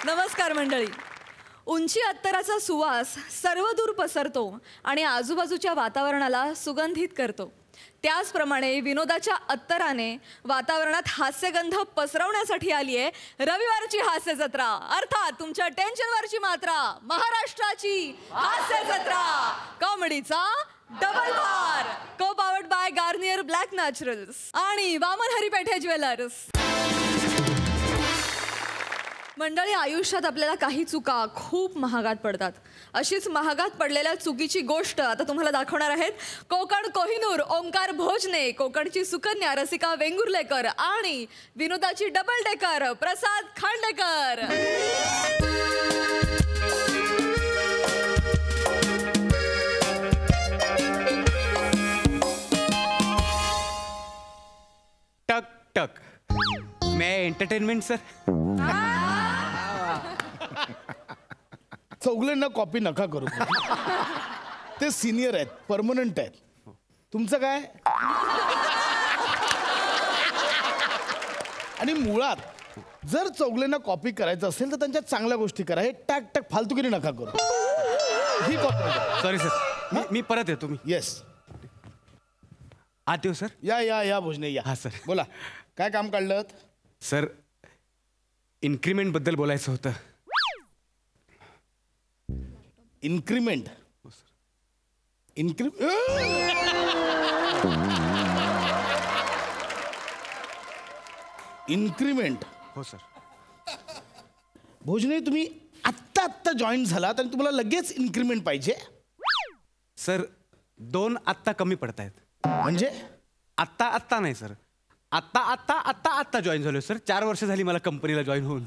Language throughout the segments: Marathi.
नमस्कार मंडळी. उंची अत्तराचा सुवास सर्वदूर पसरतो आणि आजूबाजूच्या वातावरणाला सुगंधित करतो. त्याचप्रमाणे विनोदाच्या अत्तराने वातावरणात हास्यगंध पसरवण्यासाठी आली आहे रविवारची हास्य जत्रा, अर्थात तुमच्या टेन्शनवरची मात्रा, महाराष्ट्राची हास्य जत्रा, कॉमेडीचा डबल बार, को powered by Garnier black Naturals आणि वामन हरिपेठे ज्वेलर्स. मंडळी, आयुष्यात आपल्याला काही चुका खूप महागात पडतात. अशीच महागात पडलेल्या चुकीची गोष्ट आता तुम्हाला दाखवणार आहेत कोकण कोहिनूर ओंकार भोजने, कोकणची सुकन्या रसिका वेंगुर्लेकर आणि विनोदाची डबल डेकर प्रसाद खांडेकर. टक टक. मैं एंटरटेनमेंट सर. चौगल्यांना कॉपी नका करू. ते सिनियर आहेत, परमनंट आहेत. तुमचं काय? आणि मुळात जर चौगल्यांना कॉपी करायचं असेल तर त्यांच्या चांगल्या गोष्टी करा. हे टॅक टॅक फालतुगिरी नका करू. ही कॉपी. सॉरी सर, मी परत येतो. मी येस. आत येऊ सर. या या या भोजने या. हा सर. बोला, काय काम काढलं? सर, इन्क्रीमेंट बद्दल बोलायचं होतं. इन्क्रीमेंट? इन्क्रीमेंट? हो सर. भोजने, तुम्ही आत्ता जॉईन झालात आणि तुम्हाला लगेच इन्क्रीमेंट पाहिजे? सर, 2 आत्ता कमी पडत आहेत. म्हणजे? आत्ता नाही सर, आत्ता जॉईन झालोय सर. 4 वर्ष झाली मला कंपनीला जॉईन होऊन.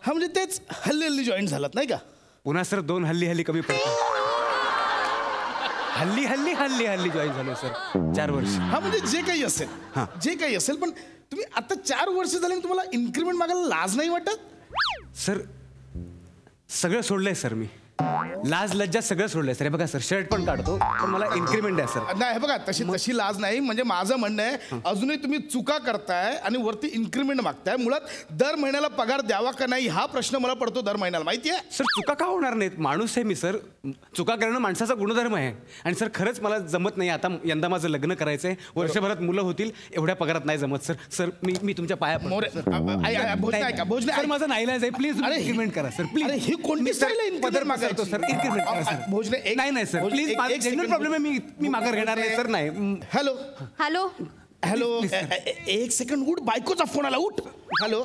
हा, म्हणजे तेच हल्ली जॉईन झालात नाही का? पुन्हा सर 2 हल्ली कमी पडतात. हल्ली जॉईन झालोय सर. 4 वर्ष. हा, म्हणजे जे काही असेल, जे काही असेल, पण तुम्ही आता 4 वर्ष झाले तुम्हाला इन्क्रीमेंट मागायला लाज नाही वाटत? सर, सगळं सोडलंय सर मी. लाज लज्जा सगळं सोडलंय सर. हे बघा सर, शर्ट पण काढतो, पण मला इन्क्रीमेंट द्या सर. नाही, हे बघा, तशी लाज नाही. म्हणजे माझं म्हणणं आहे, अजूनही तुम्ही चुका करताय आणि वरती इन्क्रीमेंट मागताय. मुळात दर महिन्याला पगार द्यावा का नाही हा प्रश्न मला पडतो दर महिन्याला. माहितीये सर, चुका का होणार नाहीत? माणूस आहे मी सर. चुका करणं माणसाचा गुणधर्म आहे. आणि सर, खरंच मला जमत नाही. आता यंदा माझं लग्न करायचंय, वर्षभरात मुलं होतील, एवढ्या पगारात नाही जमत सर. सर, मी तुमच्या पाया भोजने, माझं नाईलाज आहे. प्लीज इन्क्रीमेंट करा सर. प्लीज. ही कोणती स्टाईल आहे पदर मागतो सर. इन्क्रीमेंट करा सर. भोजने, नाही सर, प्लीज. जेन्युइन प्रॉब्लेम आहे. मी माघार घेणार नाही सर. नाही. Hello hello hello. एक सेकंड, उठ. बायकोचा फोन आला, उठ. हॅलो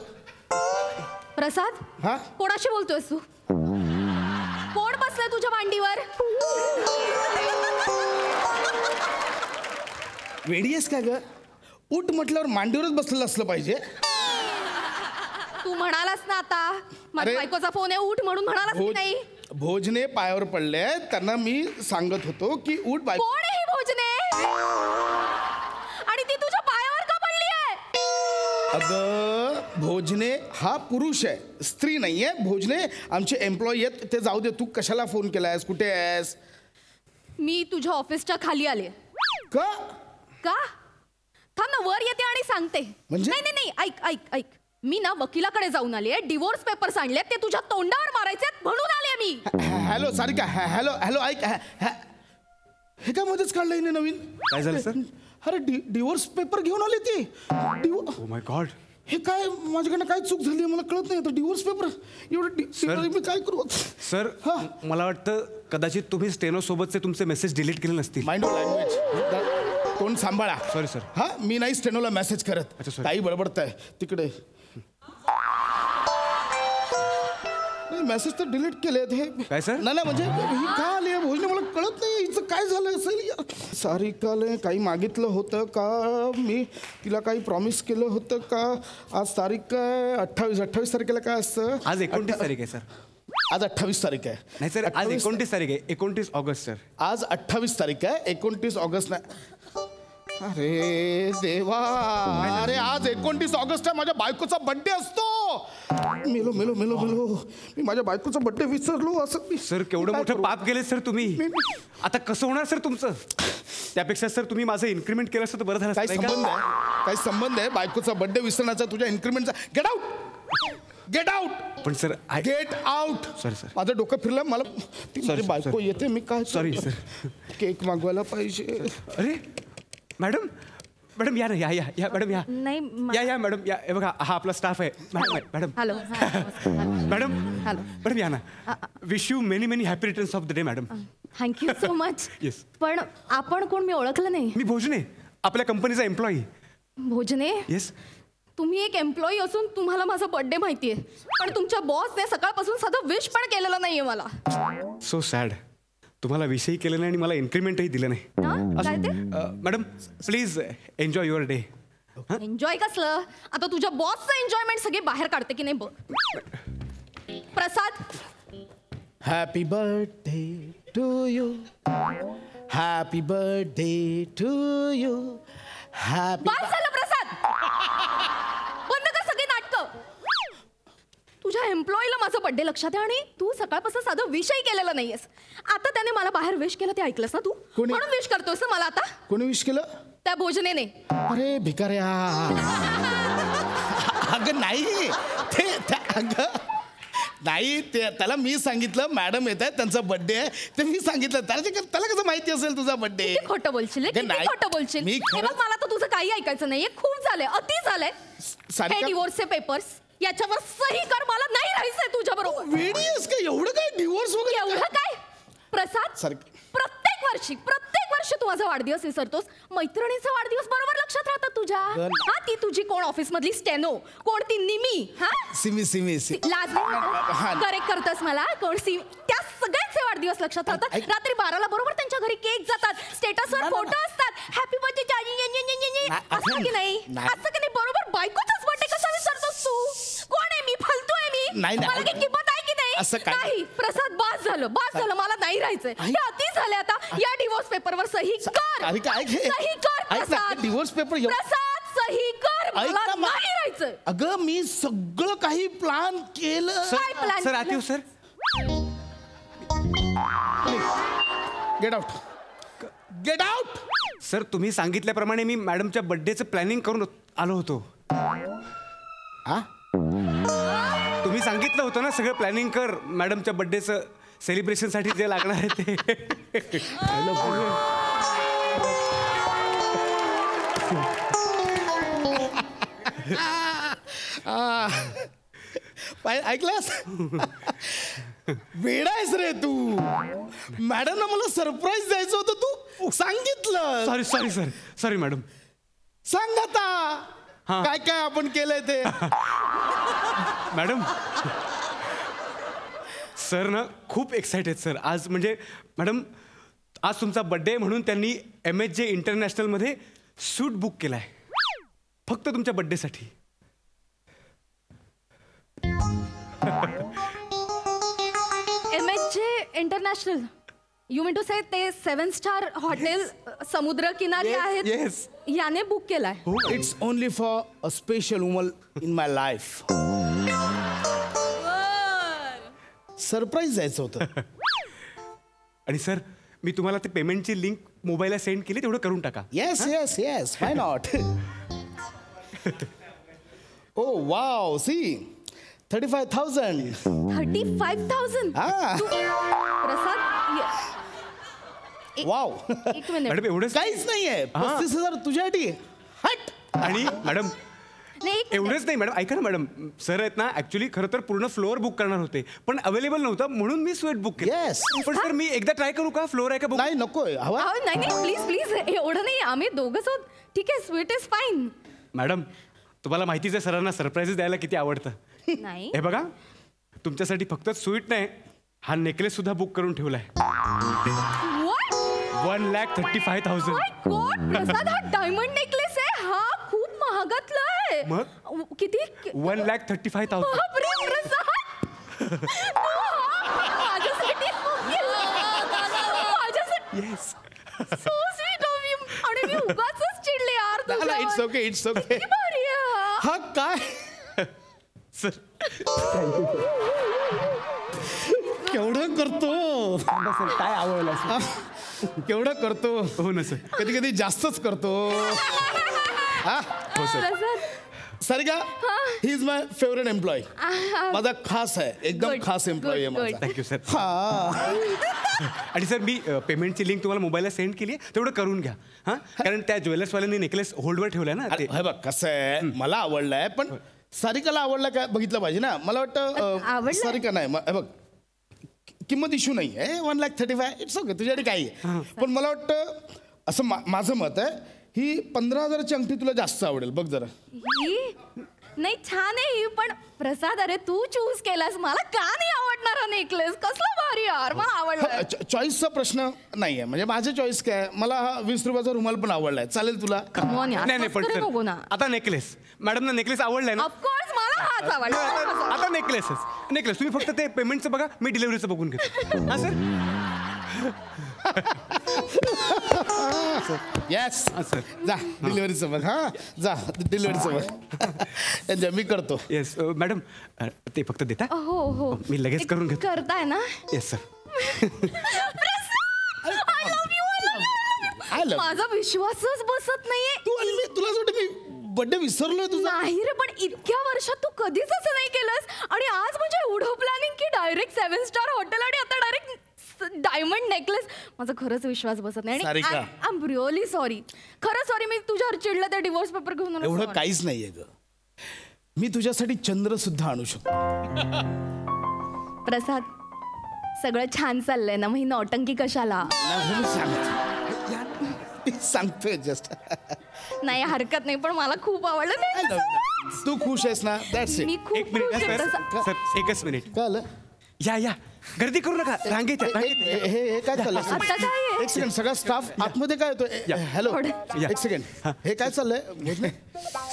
प्रसाद. हा, कोणाशी बोलतोयस तू? कोण बसलाय तुझ्या मांडीवर? वेडी आहेस का ग? उठ म्हटल्यावर मांडीवरच बसलेलं असलं पाहिजे. तू म्हणालास ना आता माझ्या बायकोचा फोन आहे, उठ म्हणून म्हणालास की नाही? भोजने पायावर पडले, त्यांना मी सांगत होतो की उठ. बायको कोण आहे ही भोजने? आणि ती तुझ्या पायावर का पडली आहे? अगं भोजने हा पुरुष आहे, स्त्री नाहीये. भोजने आमचे एम्प्लॉई आहेत. ते जाऊ दे, तू कशाला फोन केलायस? कुठे आहेस? मी तुझ्या ऑफिसच्या खाली आले. का? थांब ना, वर येते आणि सांगते. म्हणजे? नाही, ऐक. मी ना वकिलाकडे जाऊन आली आहे. डिवोर्स पेपर्स आणले, ते तुझ्या तोंडावर मारायचे म्हणून आले मी. हॅलो सारिका. हॅलो ऐक. हे काय मध्येच काढलं हिने नवीन? काय झालं सर? अरे डिवोर्स पेपर घेऊन आले ते. Oh my God. हे काय, माझ्याकडनं काय चूक झाली मला कळत नाही. डिवोर्स पेपर एवढं मी काय करू? सर, मला वाटतं कदाचित तुम्ही स्टेनो सोबतचे तुमचे मेसेज डिलीट केले नसतील. माइंड ऑफ लँग्वेज, तोंड सांभाळा. Sorry sir. हा, मी नाही स्टेनोला मेसेज करत. काही बडबडताय तिकडे. मेसेज तर डिलीट केले हे. काय सर? नाही म्हणजे ही का आली आहे भोजने, मला कळत नाही हिचं काय झालं असेल. सारिकाला काही मागितलं होतं का? मी तिला काही प्रॉमिस केलं होतं का? आज तारीख काय? 28 तारखेला काय असतं? आज 29 तारीख आहे सर. आज 28 तारीख आहे. नाही सर, आज 29 तारीख आहे. 29 ऑगस्ट सर. आज 28 तारीख आहे. 29 ऑगस्ट नाही. अरे देवा, अरे आज 29 ऑगस्ट आहे. माझ्या बायकोचा बर्थडे असतो. मेलो मी माझ्या बायकोचा बर्थडे विसरलो. असं सर, केवढं मोठं पाप केले सर तुम्ही. आता कसं होणार सर तुमचं? त्यापेक्षा सर तुम्ही माझं इन्क्रीमेंट केलं असतं तर बरं झालं. काय संबंध आहे बायकोचा बर्थडे विसरण्याचा तुझ्या इन्क्रीमेंटचा? Get out. Get out. पण sir get out. Sorry, sir. माझं डोकं फिरलं. मला ती माझी Sorry, बायको येते. मी काय Sorry, sir. केक मागवायला पाहिजे. अरे मॅडम मॅडम या ना या या या मॅडम या नाही या या मॅडम या हे बघा हा आपला स्टाफ आहे madam hello madam hello madam या ना wish you many many happy returns of the day madam. Thank you so much. Yes पण आपण कोण मी ओळखलं नाही. मी भोजने आपल्या कंपनीचा एम्प्लॉई. भोजने येस तुम्ही एक एम्प्लॉई असून तुम्हाला माझा बर्थडे माहितीये पण तुमच्या बॉसने सकाळपासून साधं विश पण केलेलं नाहीये मला. So sad. तुम्हाला विषयही केलं नाही आणि मला इन्क्रीमेंटही दिलं नाही. हा? काय ते madam please enjoy your day. Enjoy कसलं आता तुझ्या बॉसचं एन्जॉयमेंट सगळे बाहेर काढते की नाही बघ. Prasad happy birthday to you. Happy birthday to you. Happy. बस झालं प्रसाद. बंद कर सगळी नाटकं. तुझ्या एम्प्लॉईला माझा बर्थडे लक्षात आहे आणि तू सकाळपासून साधं विषयही केलेला नाहीयेस. आता त्याने मला बाहेर विश केलं ते ऐकलंस ना तू. कोणी? म्हणून विश करतोयस ना मला आता. कोणी विश केलं? त्या भोजनेने. अरे भिकाऱ्या. अगं नाही अगं नाही ते त्याला मी सांगितलं मॅडम येत आहेत त्यांचा बर्थडे आहे ते मी सांगितलं त्याला कसं माहिती असेल तुझा बर्थडे. किती खोटं बोलशील रे, किती खोटं बोलशील. हे बघ मला तर तुझं काही ऐकायचं नाहीये. खूप झालंय अति झालंय. हे डिवोर्सचे पेपर्स याच्यावर सही कर. मला नाही राहायचंय तुझ्या बरोबर. वेडीस का एवढं काय डिवोर्स वगैरे एवढं काय प्रसाद. प्रत्येक वर्षी तू माझा वाढदिवस विसरतोस. मैत्रिणीचा वाढदिवस बरोबर लक्षात राहतात तुझ्या. हा ती तुझी कोण ऑफिस मधली स्टेनो कोण ती निमी. हा सिमी लाज करेक्ट करतस मला. कोण सिमी त्या सगळ्यांचे वाढदिवस लक्षात राहतात. रात्री 12ला बरोबर त्यांच्या घरी केक जातात. स्टेटसवर फोटो असतात. हॅपी बर्थडे असं की नाही असं की नाही. बरोबर बायकोचाच बर्थडे कसा विसरतोस तू. कोण आहे मी फालतू आहे मी. मला काही किंमत आहे की नाही. प्रसाद बास झालं मला नाही राहायचंय. हे अति झाले आता. या डिवोर्स पेपरवर सही कर. सही कर प्रसाद. डिवोर्स पेपर प्रसाद सही कर. मला नाही राहायचंय. अगं मी सगळं काही प्लॅन केलं. काय प्लॅन? सर आत येऊ sir. Get out. Get out. Sir तुम्ही सांगितल्याप्रमाणे मी मॅडमच्या बर्थडेचं प्लॅनिंग करून आलो होतो. तुम्ही सांगितलं होतं ना सगळं प्लॅनिंग कर मॅडमच्या बर्थडेचं सेलिब्रेशनसाठी जे लागणार आहे ते. ऐकलास वेडा आहेस रे तू. मॅडमला मला सरप्राईज द्यायचं होतं तू सांगितलं. Sorry madam. सांग आता काय काय आपण केलंय ते. मॅडम सर ना खूप एक्सायटेड सर आज. म्हणजे मॅडम आज तुमचा बर्थडे म्हणून त्यांनी MHJ इंटरनॅशनलमध्ये सूट बुक केलाय फक्त तुमच्या बर्थडेसाठी. MHJ international you mean to say ते 7 स्टार हॉटेल समुद्र किनारी आहेत. येस याने बुक केलाय. It's only for a special woman in my life. Surprise द्यायचं होतं. आणि सर मी तुम्हाला ते पेमेंटची लिंक मोबाईलला सेंड केली तेवढं करून टाका. Yes why not. Oh wow see 35,000. 35,000. Prasad wow. एक मिनिट. मॅडम एवढंच काहीच नाहीये. 35,000 तुझ्यासाठी. हट. आणि मॅडम एवढंच नाही मॅडम ऐका ना मॅडम सर आहेत ना ऍक्च्युली खरं तर पूर्ण फ्लोअर बुक करणार होते पण अवेलेबल नव्हतं म्हणून मी स्वीट बुक केलं. येस पण सर मी एकदा ट्राय करू का फ्लोअर आहे का बुक. नाही नकोय हवा. नाही प्लीज एवढं नाही. आम्ही दोघंच आहोत. ठीक आहे स्वीट इज फाईन. मॅडम तुम्हाला माहितीच आहे सरांना सरप्राईज द्यायला किती आवडतं. नाही हे बघा तुमच्यासाठी फक्त स्वीट नाही हा नेकलेस सुद्धा बुक करून ठेवलाय. 1,35,000. प्रसाद हा डायमंड नेकलेस आहे. हा खूप महागातला आहे. मग किती? 1,35,000. बापरे प्रसाद माझ्यासाठी yes so sweet of you. आणि मी उगाचच चिडले यार तुझ्यावर. It's okay. किती भारी आहे हा काय सर केवढं करतो. काय आवडलं केवढं करतो. हो ना सर. कधी कधी जास्तच करतो. हो sir. Prasad Sarika he is my favourite employee. माझा खास आहे, एकदम Good, खास एम्प्लॉय आहे good, माझा. Thank you sir. हा आणि सर मी पेमेंटची लिंक तुम्हाला मोबाईलला सेंड केली आहे, तेवढं करून घ्या हां. कारण त्या ज्वेलर्सवाल्यांनी नेकलेस होल्डवर ठेवला ना ते. हे बघ कसं आहे, मला आवडलाय पण सारिकाला आवडला काय बघितलं पाहिजे ना. मला वाटतं आवडलंय? सारिका नाही हे बघ किंमत इश्यू नाही आहे. 1,35,000 इट्स ओके, तुझ्याकडे काही आहे. पण मला वाटतं असं माझं मत आहे, ही 15,000ची अंगठी तुला जास्त आवडेल बघ जरा. ही नाही छान आहे ही, पण प्रसाद अरे तू चूज केलास, मला का नाही आवडणार हा नेकलेस? कसला भारी यार, मला आवडला. चॉईसचा प्रश्न नाही आहे, म्हणजे माझं चॉईस काय, मला हा 20 रुपयाचा रुमाल पण आवडलाय, चालेल तुला? नाही पण सर नको ना. आता नेकलेस मॅडमना नेकलेस आवडलाय ना. ऑफकोर्स मला हाच आवडला. आता नेकलेस तुम्ही फक्त ते पेमेंटचं बघा, मी डिलिव्हरीचं बघून घेतो. हां सर. Yes sir. जा डिलिव्हरीचं बघ. हा जा डिलिव्हरीचं बघ. एन्जॉय मी करतो. येस मॅडम ते फक्त देता. हो हो मी लगेच करून घेतो. करताय ना. Yes sir. आय लव्ह माझा विश्वासच बसत नाहीये. तू आणि मी तुला वाटतं मी बर्थडे विसरलोय तुझा. नाही रे, पण इतक्या वर्षात तू कधीच असं नाही केलंस. आणि आज म्हणजे एवढं प्लॅनिंग की डायरेक्ट 7 स्टार हॉटेल आणि आता डायरेक्ट डायमंड नेकलेस. माझा खरंच विश्वास बसत नाही. Sarika. I am really sorry, खरं सॉरी. मी तुझ्यावर चिडलं, ते डिवोर्स पेपर घेऊन आलो. एवढं काहीच नाहीये ग. मी तुझ्यासाठी चंद्र सुद्धा आणू शकतो. प्रसाद सगळं छान चाललंय ना, मग ही नौटंकी कशाला? सांगतोय जस्ट. नाही हरकत नाही, पण मला खूप आवडलं. तू खुश आहेस ना? That's me it. खूप एक मिनिट खुश आहे, सर. प्रसाद. सर एकच मिनिट. कळलं? या गर्दी करू नका, रांगेत या, रांगेत या. हे काय चाललंय? आता काय आहे? एक सेकंड, सगळा स्टाफ आतमध्ये काय होतो? हॅलो या. एक सेकंड, हे काय चाललंय? भोजने?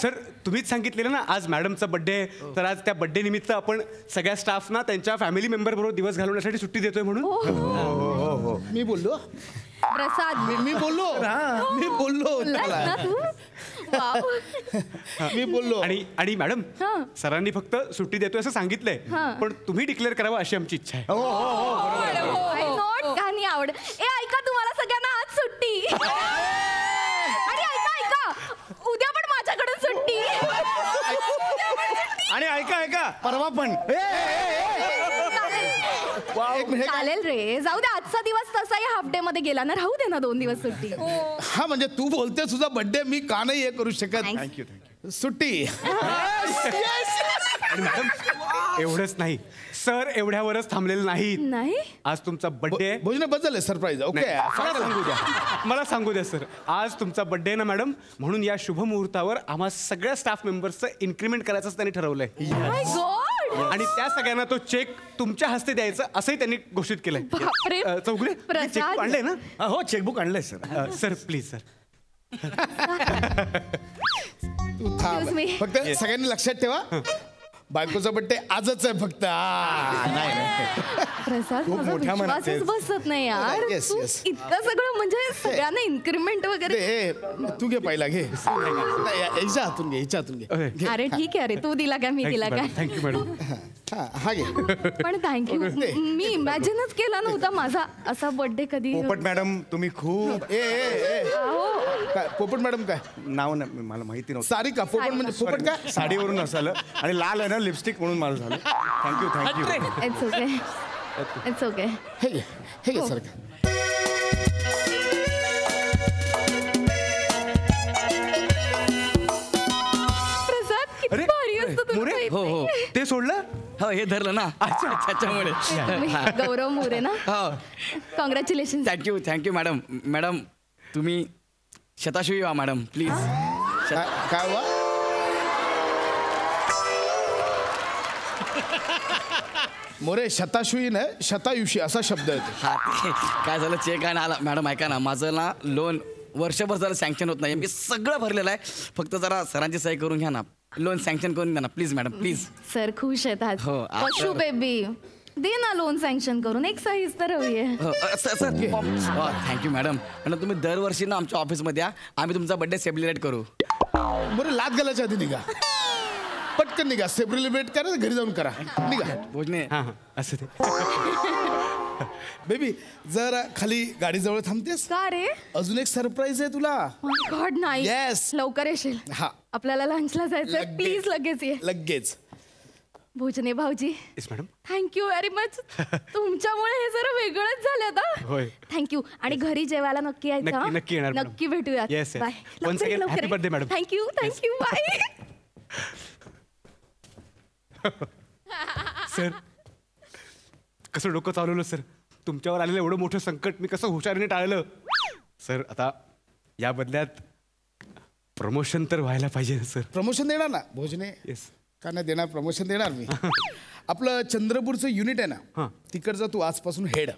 सर तुम्हीच सांगितलेलं ना आज मॅडमचा बर्थडे, तर आज त्या बर्थडे निमित्त आपण सगळ्या स्टाफना त्यांच्या फॅमिली मेंबर बरोबर दिवस घालवण्यासाठी सुट्टी देतोय म्हणून. मी बोललो प्रसाद मी बोललो बोललास ना तू? वाव. मी बोललो. आणि मॅडम हां. सरांनी फक्त सुट्टी देतोय असं सांगितलंय, हां. पण तुम्ही डिक्लेअर करावं अशी आमची इच्छा आहे. I not गाणी आवड. ए ऐका, तुम्हाला सगळ्यांना आज सुट्टी. आणि ऐका उद्या पण माझ्याकडून सुट्टी. आणि ऐका परवा पण. एक मिनिट. चालेल रे, जाऊ दे. आजचा दिवस तसाही हाफ डे मध्ये गेला ना, राहू दे ना 2 दिवस सुट्टी. हा म्हणजे तू बोलते तुझा बर्थडे मी का नाही हे करू शकत? Thanks. सुट्टी. आणि मॅडम एवढंच नाही, सर एवढ्यावरच थांबलेले नाहीत. नाही आज तुमचा बर्थडे आहे. भोजने बदल सरप्राईज. ओके मला सांगू द्या सर, आज तुमचा बर्थडे आहे ना मॅडम, म्हणून या शुभ मुहूर्तावर आम्हा सगळ्या स्टाफ मेंबर्सचं इन्क्रीमेंट करायचं त्यांनी ठरवलंय. माय गॉड. आणि त्या सगळ्यांना तो चेक तुमच्या हस्ते द्यायचा असंही त्यांनी घोषित केलंय. बापरे. चौगुले प्रसाद. चेक आणलंय ना? हो चेकबुक आणलंय सर. Sir please sir. तू थांब. Excuse me. फक्त सगळ्यांनी लक्षात ठेवा, बायकोचा बर्थडे आजच आहे फक्त. प्रसाद खूप माझा मोठ्या मनात विश्वासच बसत नाही यार. Yes, तू yes. इतकं सगळं म्हणजे सगळ्यांना इन्क्रीमेंट वगैरे. हे तू घे पहिला घे. नाही, याच्या हातून घे. Okay. अरे ठीक आहे, अरे तू दिला काय, मी दिला काय? Thank you madam. हा घे. पण थँक्यू. मी इमॅजिनच केला नव्हता माझा असा बर्थडे कधी. पोपट मॅडम तुम्ही खूप काय पोपट मॅडम काय? नाव नाही मला माहिती नव्हतं. सारिका. पोपट म्हणजे पोपट काय? साडीवरून असलं आणि लाल आहे ना लिपस्टिक म्हणून मला झालं. Thank you. It's okay, it's okay. हे घे सारिका. प्रसाद किती भारी असतं तुला मोरे? माहित हो, हो. नाही? ते सोडलं? हो हे धरलं ना अच्छा त्याच्यामुळे गौरव मोरे ना. हो कॉंग्रॅच्युलेशन. Thank you madam. मॅडम तुम्ही शताशुई व्हा मॅडम प्लीज. काय वा? मोरे शताशुई नाही शतायुषी असा शब्द आहे. हा काय झालं चेक आहे ना मॅडम ऐका ना माझं ना लोन वर्षभर झालं सँक्शन होत नाही. मी सगळं भरलेलं आहे, फक्त जरा सरांची सही करून घ्या ना. लोन सँक्शन करून द्या ना प्लीज मॅडम प्लीज. सर खुश आहेत आज. हो, आता- पशू बेबी दे ना लोन सँक्शन करून, एक साईज तर हवी आहे. Sir thank you madam. मॅडम तुम्ही दरवर्षी ना आमच्या ऑफिसमध्ये या, आम्ही तुमचा बर्थडे सेलिब्रेट करू. बरं लात घालायच्या आधी निघा, पटकन निघा. सेलिब्रेट करा, घरी जाऊन करा. निघा. भोजने हां असं ते. बेबी जरा खाली गाडीजवळ थांबतेस? का रे? अजून एक सरप्राईज आहे तुला. गॉड नाही. Yes. लवकर येशील. हा. आपल्याला लंचला जायचंय. लगेच. प्लीज लगेच ये. लगेच. भोजने भाऊजी, yes madam. Thank you very much. तुमच्यामुळे हे जरा वेगळंच झालं आता. होय. थँक्यू. आणि घरी जेवायला नक्की यायचं. नक्की- हा? नक्की येणार, मॅडम. नक्की भेटूया. Yes, yes. Bye. Once again, happy birthday, madam. Thank you bye. Sir कसं डोकं चालवलं सर. तुमच्यावर आलेलं एवढं मोठं संकट मी कसं हुशारीने टाळलं. सर आता या बदल्यात प्रमोशन तर व्हायला पाहिजे ना सर. प्रमोशन देणार ना भोजने? येस. का नाही देणार? प्रमोशन देणार मी. आपलं चंद्रपूरचं युनिट आहे हां. ना, तिकडचा तू आजपासून हेड.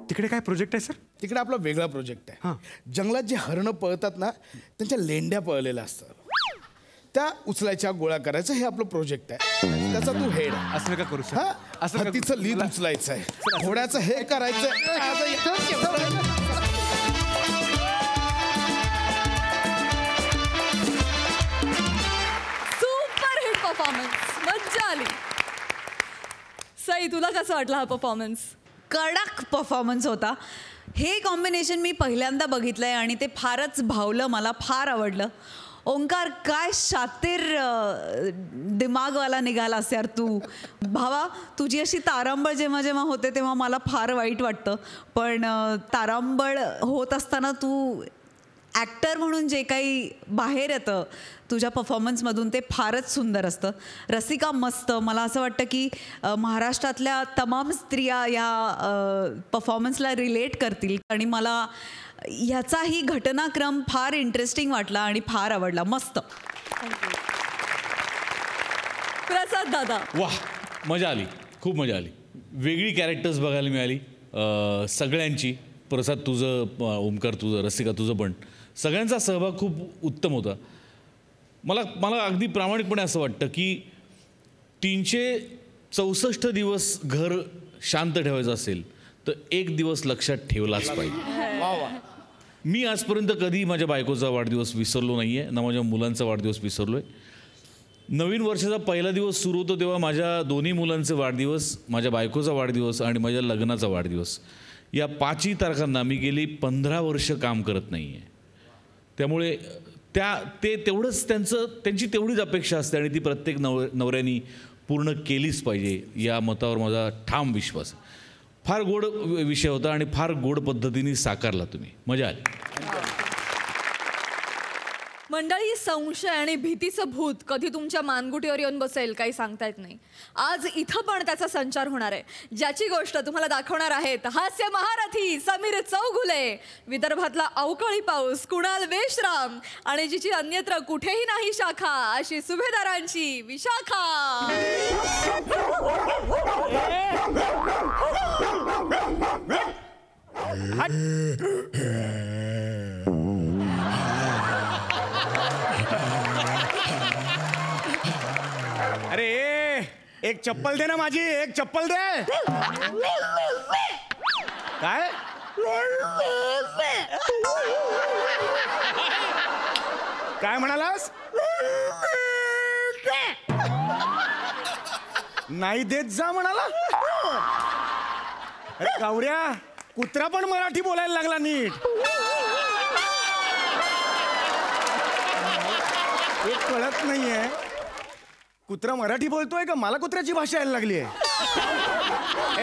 तिकडे काय प्रोजेक्ट आहे सर? तिकडे आपला वेगळा प्रोजेक्ट हां. आहे. जंगलात जे हरणं पळतात ना, त्यांच्या लेंड्या पळलेल्या असतात, त्या उचलायच्या, गोळा करायचं, हे आपलं प्रोजेक्ट आहे. त्याचा तू हेड. असं नका करू सर. हा, असं नका हत्तीचं करू. लीद मला- उचलायचं आहे, घोड्याचं हे करायचं. Super hit performance. मज्जा आली. सई, तुला कसं वाटलं हा परफॉर्मन्स? कडक परफॉर्मन्स होता. हे कॉम्बिनेशन मी पहिल्यांदा बघितलंय आणि ते फारच भावलं, मला फार आवडलं. ओंकार, काय शातीर दिमागवाला निघालास यार तू. भावा, तुझी अशी तारांबळ जेव्हा जेव्हा होते तेव्हा मला फार वाईट वाटतं, पण तारांबळ होत असताना तू ॲक्टर म्हणून जे काही बाहेर येतं तुझ्या परफॉर्मन्समधून ते फारच सुंदर असतं. रसिका मस्त. मला असं वाटतं की महाराष्ट्रातल्या तमाम स्त्रिया या परफॉर्मन्सला रिलेट करतील आणि मला ह्याचाही घटनाक्रम फार इंटरेस्टिंग वाटला आणि फार आवडला. मस्त. प्रसाद दादा, वा, मजा आली, खूप मजा आली. वेगळी कॅरेक्टर्स बघायला मिळाली सगळ्यांची. प्रसाद तुझं, ओमकार तुझं, रसिका तुझं, पण सगळ्यांचा सहभाग खूप उत्तम होता. मला अगदी प्रामाणिकपणे असं वाटतं की 364 दिवस घर शांत ठेवायचं असेल तर एक दिवस लक्षात ठेवलाच पाहिजे. मी आजपर्यंत कधी माझ्या बायकोचा वाढदिवस विसरलो नाही आहे, ना माझ्या मुलांचा वाढदिवस विसरलो आहे. नवीन वर्षाचा पहिला दिवस सुरू होतो तेव्हा माझ्या दोन्ही मुलांचे वाढदिवस, माझ्या बायकोचा वाढदिवस आणि माझ्या लग्नाचा वाढदिवस, या 5ही तारखांना मी गेली 15 वर्ष काम करत नाही आहे. त्यामुळे ते तेवढंच त्यांची तेवढीच अपेक्षा असते आणि ती प्रत्येक नवऱ्यानी पूर्ण केलीच पाहिजे, या मतावर माझा ठाम विश्वास. फार गोड विषय होता आणि फार गोड पद्धतीने साकारला तुम्ही. मजा आली. मंडळी, संशय आणि भीतीचं भूत कधी तुमच्या मानगुटीवर येऊन बसेल काही सांगता येत नाही. आज इथं पण त्याचा संचार होणार आहे, ज्याची गोष्ट तुम्हाला दाखवणार आहेत हास्य महारथी समीर चौघुले, विदर्भातला अवकाळी पाऊस कुणाल वेशराम आणि जिची अन्यत्र कुठेही नाही शाखा अशी सुभेदारांची विशाखा. अरे एक चप्पल दे ना माझी, एक चप्पल दे. काय काय म्हणालास? नाही देत जा म्हणाला. अरे कावऱ्या, कुत्रा पण मराठी बोलायला लागला नीट. एक कळत नाहीये, कुत्रा मराठी बोलतोय का मला कुत्र्याची भाषा यायला लागली आहे.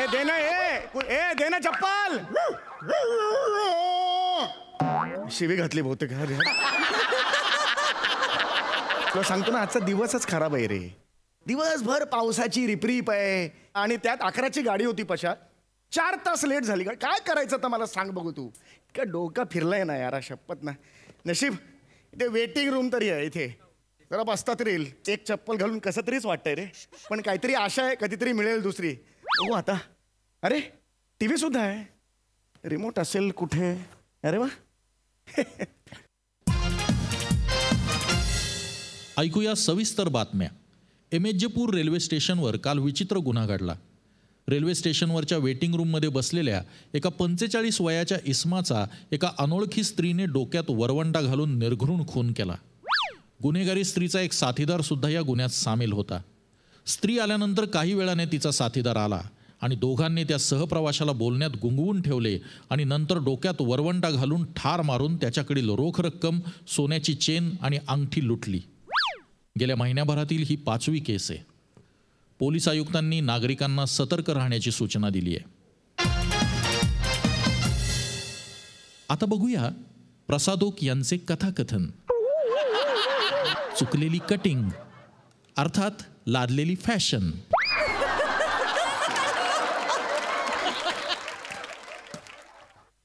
ए दे ना, ए दे ना चप्पल. शिवी घातली बहुतेक. तुला सांगतो ना, आजचा दिवसच खराब आहे रे. दिवसभर पावसाची रिपरिप आहे आणि त्यात 11ची गाडी होती पशा. 4 तास लेट झाली. काय करायचं आता मला सांग बघू तू. इतकं डोकं फिरलंय ना यार, शपथ ना. नशीब इथे वेटिंग रूम तरी आहे, इथे जरा बसता तरी येईल. एक चप्पल घालून कसं तरीच वाटतंय रे, पण काहीतरी आशा आहे, कधीतरी मिळेल दुसरी. बघू आता. अरे TV सुद्धा आहे. रिमोट असेल कुठे? अरे वा. ऐकूया सविस्तर बातम्या. एमेजेपूर रेल्वे स्टेशनवर काल विचित्र गुन्हा घडला. रेल्वे स्टेशनवरच्या वेटिंग रूममध्ये बसलेल्या एका 45 वयाच्या इस्माचा एका अनोळखी स्त्रीने डोक्यात वरवंटा घालून निर्घृण खून केला. गुन्हेगारी स्त्रीचा एक साथीदार सुद्धा या गुन्ह्यात सामील होता. स्त्री आल्यानंतर काही वेळाने तिचा साथीदार आला आणि दोघांनी त्या सहप्रवाशाला बोलण्यात गुंगवून ठेवले आणि नंतर डोक्यात वरवंटा घालून ठार मारून त्याच्याकडील रोख रक्कम, सोन्याची चेन आणि अंगठी लुटली. गेल्या महिन्याभरातील ही 5वी केस आहे. पोलीस आयुक्तांनी नागरिकांना सतर्क राहण्याची सूचना दिली आहे. आता बघूया प्रसादोक यांचे कथाकथन. चुकलेली कटिंग अर्थात लादलेली फॅशन.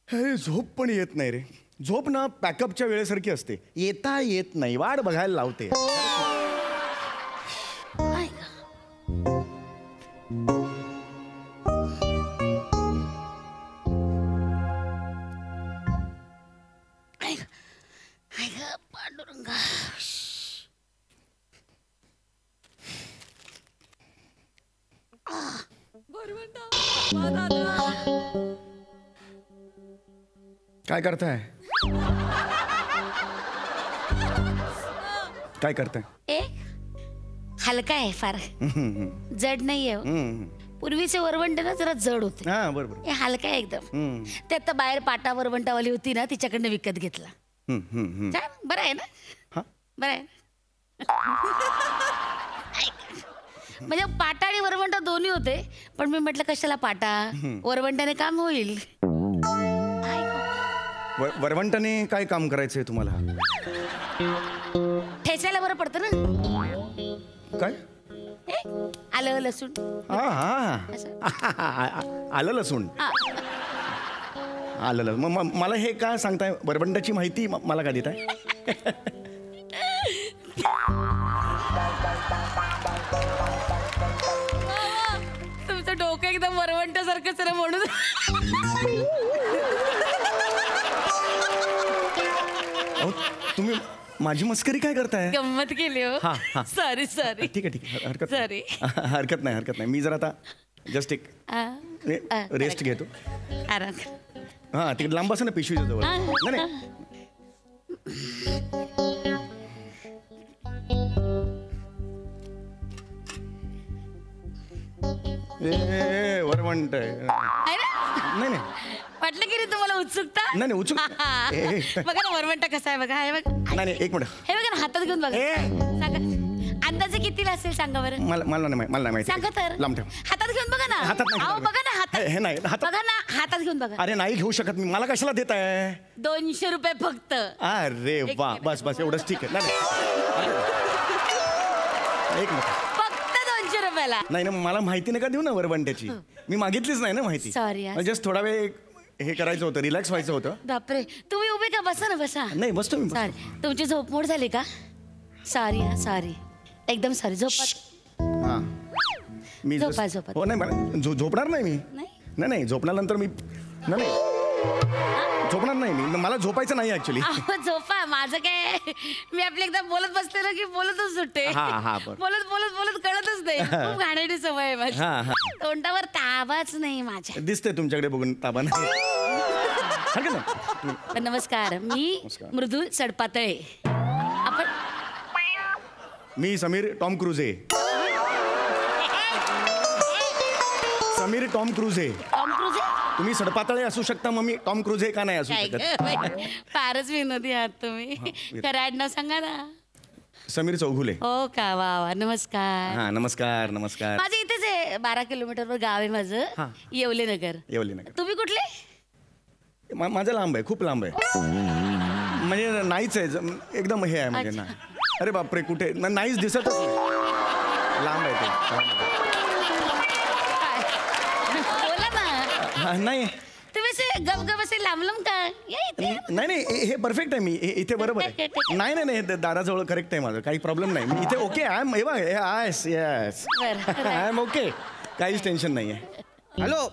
हे झोप पण येत नाही रे. झोप ना पॅकअपच्या वेळेसारखी असते, येता येत नाही, वाट बघायला लावते. काय करताय? काय करताय? हलका आहे फार, जड नाहीये. पूर्वीचे वरवंट ना जरा जड होते. हा बरोबर. हे हलका आहे एकदम. ते आता बाहेर पाटा वरवंटावाली होती ना, तिच्याकडनं विकत घेतला. बरं आहे ना? बरं आहे. म्हणजे पाटा आणि वरवंटा दोन्ही होते, पण मी म्हटलं कशाला पाटा, वरवंटाने काम होईल. वरवंटाने काय काम करायचंय तुम्हाला? ठेचायला बरं पडतं ना. काय? आलं लसूण. आलं लसूण. आलं. मग मला हे काय सांगताय, वरवंटाची माहिती मला काय देताय? तुमचं डोकं एकदम वरवंटासारखंच रे म्हणून. तुम्ही माझी मस्करी काय करताय? गंमत केली हो. Sorry sorry. ठीक आहे हरकत सॉरी. हरकत नाही. मी जरा आता जस्ट एक रेस्ट घेतो. हा तिकडे लांब असं ना पिशवीच्या जवळ. नाही वरवंट नाही. वाटलं की रे तुम्हाला उत्सुकता? नाही उत्सुक. बघा ना वरवंटा कसा आहे बघा. हे बघा. नाही एक मिनिट. हे बघा ना, हातात घेऊन बघा. सांगा अंदाजे कितीला असेल सांगा बरं. मला नाही माहिती. सांगा तर. लांब ठेव. हातात घेऊन बघा ना. हातात नाही. बघा ना हातात. हे नाही बघा ना हातात घेऊन बघा. अरे नाही घेऊ शकत मी. मला कशाला देत आहे? 200 रुपये फक्त. अरे वा बस एवढंच ठीक आहे. नाही एक मिनिट. फक्त 200 रुपयाला. नाही ना मला माहिती नका देऊ ना वरवंट्याची. मी मागितलीच नाही ना माहिती. सॉरी. जस्ट थोडा वेळ हे करायचं होतं, रिलॅक्स व्हायचं होतं. बापरे, तुम्ही उभे का? बसा ना बसा. नाही बसतो मी. सॉरी, तुमची झोपमोड झाली का? सॉरी सॉरी, एकदम सॉरी. हा मी झोपा. हो नाही मला झोपणार नाही मी. नाही झोपल्यानंतर मी नाही झोपणार नाही मी. मला झोपायचं नाही ऍक्च्युली. झोपा. माझं काय, मी आपली एकदा बोलत बसते ना की बोलतच सुटते. बोलत बोलत बोलत कळतच नाही. खूप घाणेरडी सवय आहे माझी. तोंडावर ताबाच नाही माझ्या. दिसते तुमच्याकडे बघून ताबा नाही. नमस्कार, मी मृदुल सडपातळे. आपण मी समीर टॉम क्रूज आहे. समीर टॉम क्रूज आहे. टॉम क्रूज आहे? तुम्ही सडपातळे असू शकता, मग मी टॉम क्रूज आहे का नाही असू शकत? फारच विनोदी आहात तुम्ही. खरं ॲड सांगा ना. समीर चौघुले. हो का? वा वा. नमस्कार. हा नमस्कार. माझं इथेच आहे, 12 किलोमीटरवर गाव आहे माझं, येवले नगर. तुम्ही कुठले? माझं लांब आहे, खूप लांब आहे. म्हणजे नाहीच आहे एकदम हे आहे म्हणजे. अरे बापरे, कुठे नाहीच दिसतच नाही. लांब आहे ते. बोला ना. नाही तुम्ही गपगप असे लांब का? नाही हे परफेक्ट आहे. मी इथे बरोबर आहे. नाही दाराजवळ करेक्ट आहे माझं, काही प्रॉब्लेम नाही. मी इथे ओके. I am okay. काहीच टेन्शन नाही आहे. हॅलो.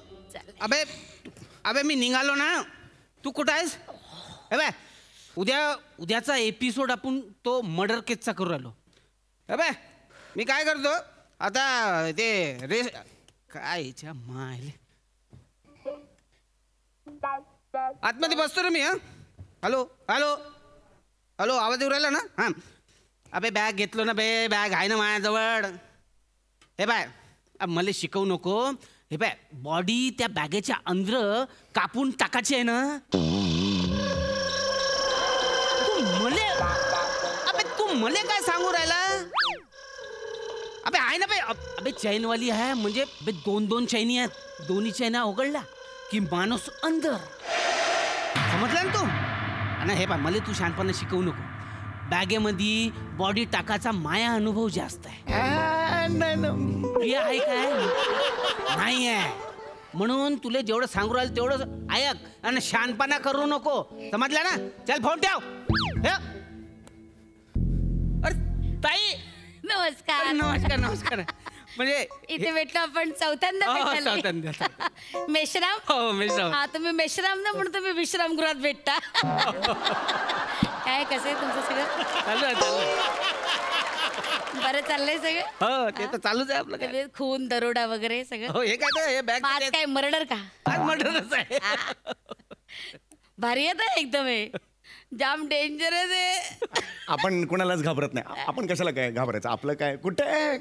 अबे मी निघालो ना. तू कुठं आहेस? अबे उद्याचा एपिसोड आपण तो मर्डर केसचा करू राहिलो. अबे मी काय करतो आता, ते रेस काय मायले आतमध्ये बसतो रे मी. हॅलो हॅलो हॅलो, आवाज येऊ राहिला ना? हां. अबे बॅग घेतलो ना बे. बॅग आहे ना माझ्याजवळ. हे बाय मला शिकवू नको. हे पाय बॉडी त्या बॅगेच्या अंदर कापून टाकायची आहे ना. तू मले काय सांगू राहिला. अबे आहे ना बे. अबे चैनवाली आहे म्हणजे 2 चैनी आहेत. दोन्ही चैना उघडल्या की माणूस अंदर. समजला ना तू. आणि हे पा मला तू शहाणपणा शिकवू नको. बॅगेमध्ये बॉडी टाकाचा माया अनुभव जास्त आहे. आहे काय नाही आहे. म्हणून तुला जेवढं सांगू राहिलं तेवढं ऐक आणि शहाणपणा करू नको. समजला ना. चल फोन ठेव. अरे ताई नमस्कार. नमस्कार नमस्कार. म्हणजे इथे भेटलो आपण चौथ्यांदा. मेश्राम. हो मेश्राम. हा तुम्ही मेश्राम ना म्हणून तुम्ही विश्रामगृहात भेटता. काय कसं आहे तुमचं सगळं. चालू बरं चाललंय सगळं. हो ते तर चालूच आहे आपलं. काय खून दरोडा वगैरे सगळं. हो हे काय हे बॅग आज काय मर्डर का. आज मर्डरच आहे. भारी आहे एकदम. हे जाम डेंजरस आहे. आपण कोणालाच घाबरत नाही. आपण कशाला काय घाबरायचं. आपलं काय कुठे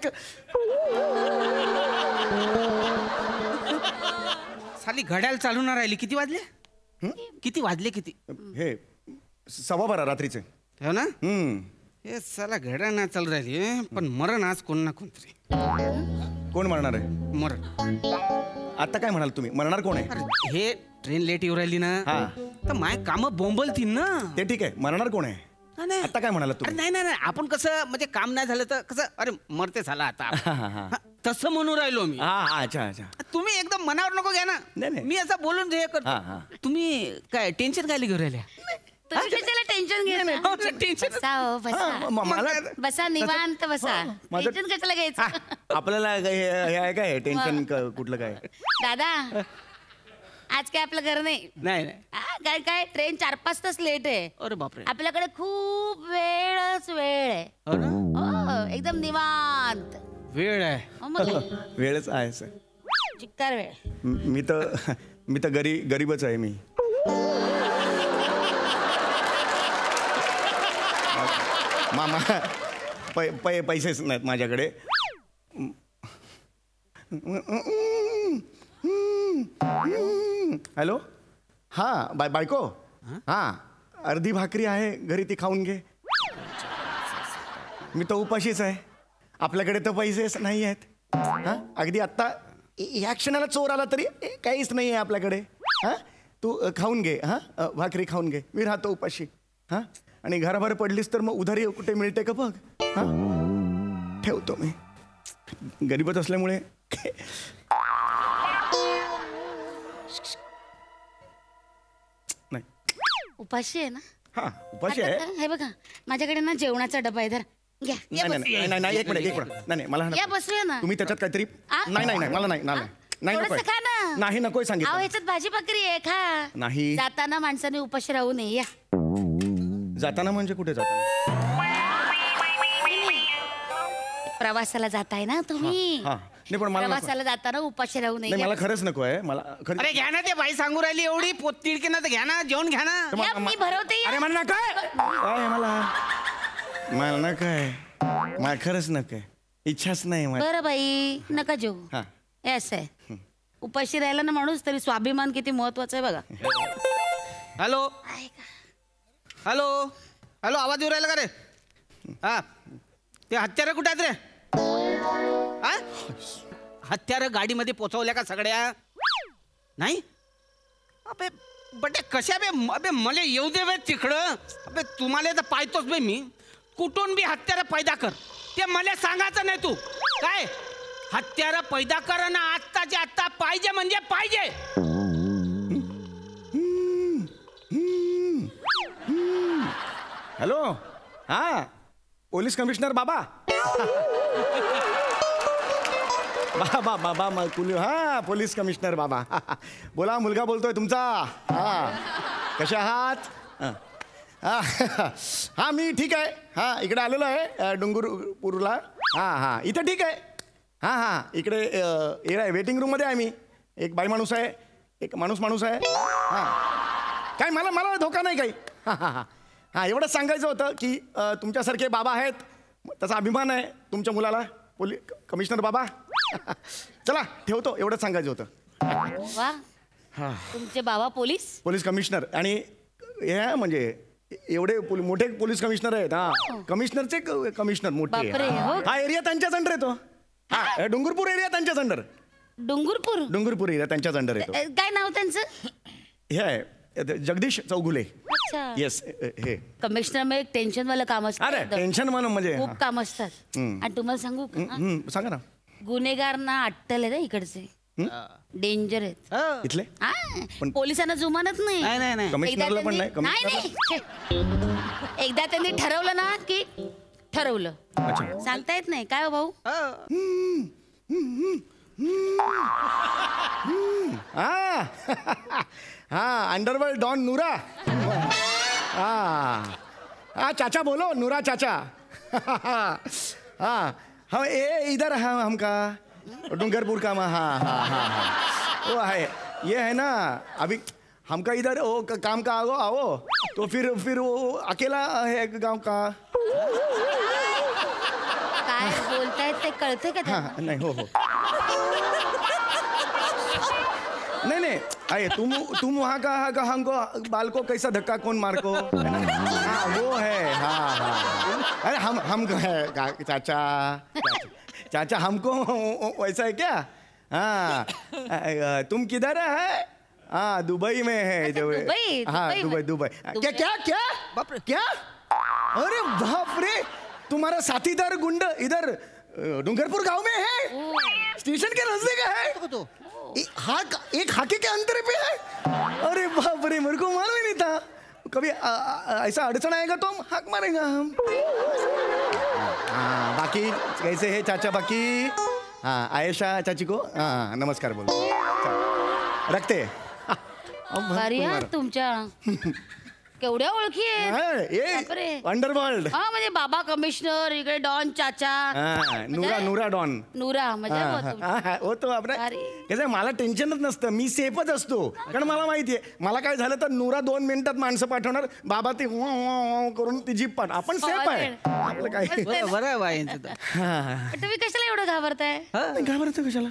साली घड्याळ चालून राहिली. किती वाजले. किती हे 12:15 रात्रीचे. हो ना. हे साला घड्याळ ना चालू राहिली. पण मरण आज कोण ना कोणतरी. कोण मरणार आहे. मरण. आता काय म्हणाल तुम्ही. मरणार कोण आहे. हे ट्रेन लेट येऊ राहिली ना. तर माय काम बोंबलतील ना. ते ठीक आहे. मरणार कोण आहे. आता काय म्हणाल तुम्ही. नाही नाही आपण कसं म्हणजे काम नाही झालं तर कसं अरे मरते झाला आता. तसं म्हणू राहिलो मी. अच्छा अच्छा. तुम्ही एकदम मनावर नको घ्या ना. मी असं बोलून हे करतो. तुम्ही काय टेन्शन काय घेऊन राहिल्या. तुम्ही कशाला टेन्शन घ्या. टेन्शन बसा निवांत बसा. टेन्शन कशाला घ्यायचं. आपल्याला हे आहे काय टेन्शन कुठलं काय. दादा आज काय आपलं घर नाही. नाही काय ट्रेन 4-5 तास लेट आहे. अरे बापरे. आपल्याकडे खूप वेळ आहे. हो एकदम निवांत वेळ आहे. वेळच आहे सर. चिक्कार वेळ. मी तर गरीबच आहे. मी मामा पैसेच नाहीत माझ्याकडे. हॅलो. हां बायको. हां अर्धी भाकरी आहे घरी ती खाऊन घे. मी तर उपाशीच आहे. आपल्याकडे तर पैसेच नाही आहेत. हां अगदी आत्ता ह्या क्षणाला चोर आला तरी काहीच नाही आहे आपल्याकडे. हां तू खाऊन घे. हां भाकरी खाऊन घे. मी राहतो उपाशी. हां आणि घराबाहेर पडलीस तर मग उधारी कुठे मिळते का बघ. हां ठेवतो मी. गरीबच असल्यामुळे नाही. उपाशी आहे ना. हा उपाशी आहे. हे बघा माझ्याकडे ना जेवणाचा डबा आहे. घ्या. नाही एक मिनिट. नाही मला या बसूया ना. तुम्ही त्याच्यात काहीतरी नाही मला नाही नाही नकोय सांगितलं. ह्याच्यात भाजी भाकरी आहे खा. नाही जाताना माणसाने उपाशी राहू नये. या जाताना म्हणजे कुठे जाताना. प्रवासाला जाताय ना तुम्ही. पण मला प्रवासाला जाताना उपाशी राहू नये. मला खरंच नको आहे. मला अरे घ्या ना. ते बाई सांगू राहिली एवढी पोतीड की ना तर घ्या ना. जेवण घ्या ना. मी भरवते. अरे मला काय मला ना काय मला खरंच नका. इच्छाच नाही. बरं बाई नका जेवू. हे असं आहे उपाशी राहिला ना माणूस तरी स्वाभिमान किती महत्वाचा आहे बघा. हॅलो हॅलो हॅलो आवाज येऊ राहिला का रे. हा ते हत्यारं कुठे आहेत रे. हत्यारं गाडीमध्ये पोचवल्या का सगळ्या. नाही अबे बटे कशा अबे मला येऊ दे बे तिकडं. अबे तुम्हाला तर पाहतोच बे मी. कुठून बी हत्यारं पैदा कर ते मला सांगायचं नाही. तू काय हत्यारं पैदा कर ना आत्ताच्या आत्ता पाहिजे म्हणजे पाहिजे. हॅलो. हा पोलीस कमिशनर बाबा. बाबा हा पोलीस कमिशनर बाबा. बोला मुलगा बोलतोय तुमचा. हा कशा आहात. हा मी ठीक आहे. हा इकडे आलेलो आहे डोंगरपूरला. हा इथं ठीक आहे. हा इकडे आहे वेटिंग रूममध्ये आहे मी. एक बाई माणूस आहे एक माणूस आहे. हा काय मला धोका नाही काही. हा एवढंच सांगायचं होतं की तुमच्यासारखे बाबा आहेत त्याचा अभिमान आहे तुमच्या मुलाला. कमिशनर बाबा चला ठेवतो, एवढंच सांगायचं होतं. वा, तुमचे बाबा पोलीस? Police commissioner. आणि हे म्हणजे एवढे मोठे पोलीस कमिशनर आहेत. हा, कमिशनरचे कमिशनर मोठे. बापरे, हो. हा एरिया त्यांच्याच अंडर येतो. हा, डोंगरपूर एरिया त्यांच्याच अंडर. डोंगरपूर एरिया त्यांच्याच अंडर येतो. काय नाव त्यांचं? हे आहे जगदीश चौगुले. अच्छा. येस. हे कमिशनर मध्ये टेन्शन वाला काम असतं. अरे टेन्शन म्हणजे खूप काम असतात. आणि तुम्हाला सांगू का? सांगा ना. गुन्हेगार ना अट्टल आहे इकडचे, डेंजर आहेत इथले. पोलिसांना जुमानत नाही. कमिशनरला पण नाही. एकदा त्यांनी ठरवलं ना की ठरवलं. सांगता येत नाही. काय हो भाऊ? हा, अंडरवर्ल्ड डॉन नूरा. हाँ चाचा बोलो, नूरा चाचा. हाँ हम इधर हमका डूंगरपुर का. हाँ हाँ हाँ वो है, ये है ना अभी हमका इधर वो काम का आओ तो फिर वो अकेला है गांव का. काय बोलतायत ते कळते का? हाँ नहीं हो नहीं अरे तुम वहाँ का हमको बाल को कैसा धक्का कौन मार को. हाँ वो है. हाँ अरे हम है चाचा हमको वैसा है क्या. हाँ तुम किधर है. हाँ दुबई में है. दुबई. हाँ दुबई. क्या अरे बाप रे, तुम्हारा साथीदार गुंड इधर डूंगरपुर गांव में है. स्टेशन के नजदीक है. एक हाके के अंतर पे है. अरे बाप रे, मेरे को मालूम ही नहीं था. कभी ऐसा अड़चन आएगा तो हम हाक मारेंगे हम. हाँ बाकी कैसे है चाचा बाकी. हाँ आयशा चाची को हाँ नमस्कार बोलो. रखते. तुमच्या केवढ्या ओळखी आहेत. अंडरवर्ल्ड. हा म्हणजे बाबा कमिशनर, इकडे डॉन चाचा. नूरा डॉन. नूरा हो तो कसं मला टेन्शनच नसतं. मी सेफच असतो. कारण मला माहितीये मला काय झालं तर नूरा 2 मिनिटात माणसं पाठवणार. बाबा ते करून ती जीप पाठ. आपण सेफ आहे. आपलं काय तुम्ही कशाला एवढं घाबरताय. घाबरायचं कशाला.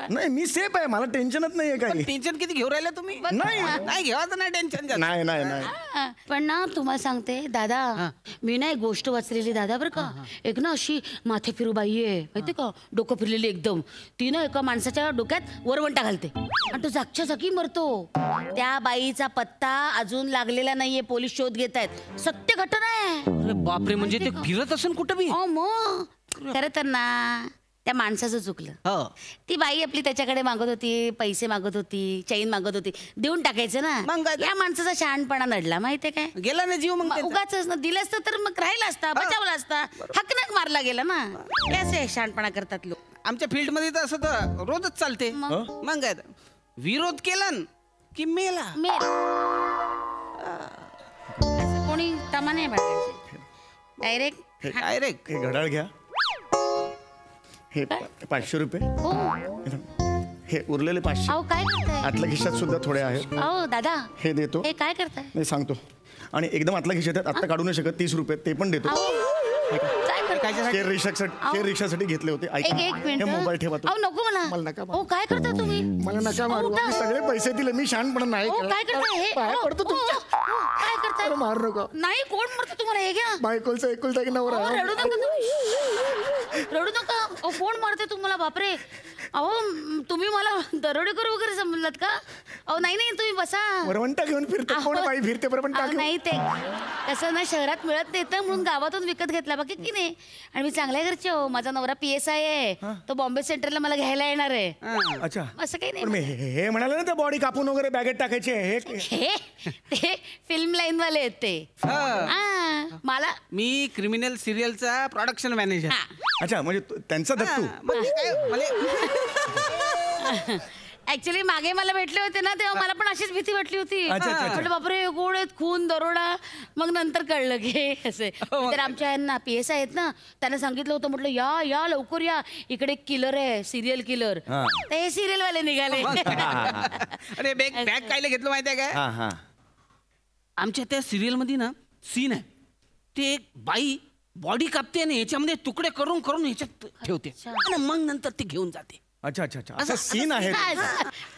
नाही मी सेफ आहे. मला टेन्शनच नाहीये काही. टेन्शन किती घेऊन राहिले तुम्ही. नाही घेवायचं नाही टेन्शन. नाही पण ना तुम्हाला सांगते दादा, मी ना एक गोष्ट वाचलेली दादा बरं का. एक ना अशी माथे फिरू बाई आहे माहिती का, डोकं फिरलेली एकदम. ती ना एका माणसाच्या डोक्यात वरवंटा घालते आणि तो जागच्या जागी मरतो. त्या बाईचा पत्ता अजून लागलेला नाहीये. पोलीस शोध घेत आहेत. सत्य घटना आहे. बापरे, म्हणजे ते फिरत असेल कुठं बी. मग खरं तर ना त्या माणसाचं चुकलं. ती बाई आपली त्याच्याकडे मागत होती, पैसे मागत होती, चैन मागत होती. देऊन टाकायचं ना. या माणसाचा शहाणपणा नडला माहितीये काय. गेला ना जीव. मग उगाच दिलं असतं तर मग राहिला असता, बचावला असता. हकनाक मारला गेला ना. कसे शहाणपणा करतात लोक. आमच्या फील्ड मध्ये तर असं तर रोजच चालते. मग काय विरोध केला की मेला. असं कोणी तमा नाही बाळगायचे. डायरेक्ट हे घड्याळ घ्या. हे 500 रुपये. हे उरलेले 500. काय करताय. आतल्या खिशात सुद्धा थोडे आहेत. दादा हे देतो. हे काय करताय. नाही सांगतो. आणि एकदम आतल्या खिशात आहेत. आता काढू नाही शकत. 30 रुपये ते पण देतो. शेअर रिक्षासाठी घेतले होते. एक मोबाईल ठेवा. नको मला नका. काय करता तुम्ही. मला नका मारू. सगळे पैसे दिले. मी शहाणपण नाही. काय करताय. पाया पडतो तुमच्या. काय करताय. मारू नका. नाही कोण मारतो तुम्हाला. हे घ्या. बायकोलचा एकुलता एक नवरा. रडू नका तुम्ही. रडू नका. कोण मारते तुम्हाला. बापरे. अहो तुम्ही मला दरोडेखोर वगैरे समजलात का. अहो नाही तुम्ही बसा. वरवंटा घेऊन फिरते. कोण बाई फिरते वरवंटा घेऊन. नाही ते कसं ना शहरात मिळत नाही तर म्हणून गावातून विकत घेतला बाकी की नाही. आणि मी चांगल्या घरचे हो. माझा नवरा PSI आहे. तो बॉम्बे सेंटरला मला घ्यायला येणार आहे. अच्छा असं काही नाही. हे म्हणाले ना ते बॉडी कापून वगैरे बॅगेत टाकायचे. हे ते फिल्म लाईन वाले आहेत ते. मला मी क्रिमिनल सिरियलचा प्रोडक्शन मॅनेजर. अच्छा म्हणजे त्यांचा दत्तू. ऍक्च्युली मागे मला भेटले होते ना तेव्हा मला पण अशीच भीती वाटली होती. म्हटलं बापरे गोड आहेत, खून दरोडा. मग नंतर कळलं की असे. तर आमच्या यांना PSI आहेत ना त्यांना सांगितलं होतं. म्हटलं या लवकर या, इकडे किलर आहे, सिरियल किलर. तर हे सिरियल वाले निघाले. अरे बॅग कायला घेतलं माहिती आहे काय. आमच्या त्या सिरियल मध्ये ना सीन आहे. ते एक बाई बॉडी कापते आणि याच्यामध्ये तुकडे करून करून ह्याच्यात ठेवते आणि मग नंतर ती घेऊन जाते. अच्छा अच्छा अच्छा असा सीन आहे.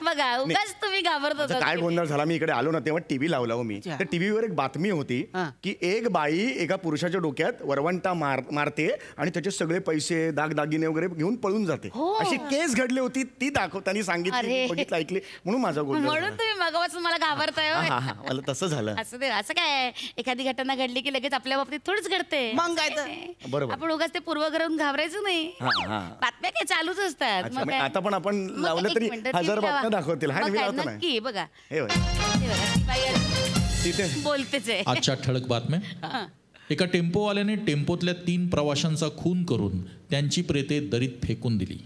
बघा उगाच तुम्ही घाबरत आता होता. काय गोंधळ झाला, मी इकडे आलो ना तेव्हा टीव्ही लावला हो मी. तर टीव्हीवर एक बातमी होती की एक बाई एका पुरुषाच्या डोक्यात वरवंटा मारते आणि त्याचे सगळे पैसे दागदागिने वगैरे घेऊन पळून जाते. अशी केस घडली होती, ती दाखवताना सांगितली, बघितलं, ऐकली, म्हणून माझा गोंधळ म्हणून झाला. तुम्ही मगापासून मला घाबरताय होय? मला तसं झालं. असं ते असं काय एखादी घटना घडली की लगेच आपल्या बाबतीत थोडीच घडते. मग काय तर? बरोबर. आपण उगाच ते पूर्वग्रहून घाबरायचं नाही. बातम्या काय चालूच असतात. अच्छा, मग मग काय? आता पण आपण मग लावलं एक तरी मिनिटं, 1000 ती बातम्या लावा. दाखवतील. हा मग मी काय, लावतो ना. नक्की बघा हे बघ. ती बघा, ती बाई आली. तिथे बोलतेच आहे. आजच्या ठळक बातम्या. एका टेम्पोवाल्याने टेम्पोतल्या 3 प्रवाशांचा खून करून त्यांची प्रेते दरीत फेकून दिली.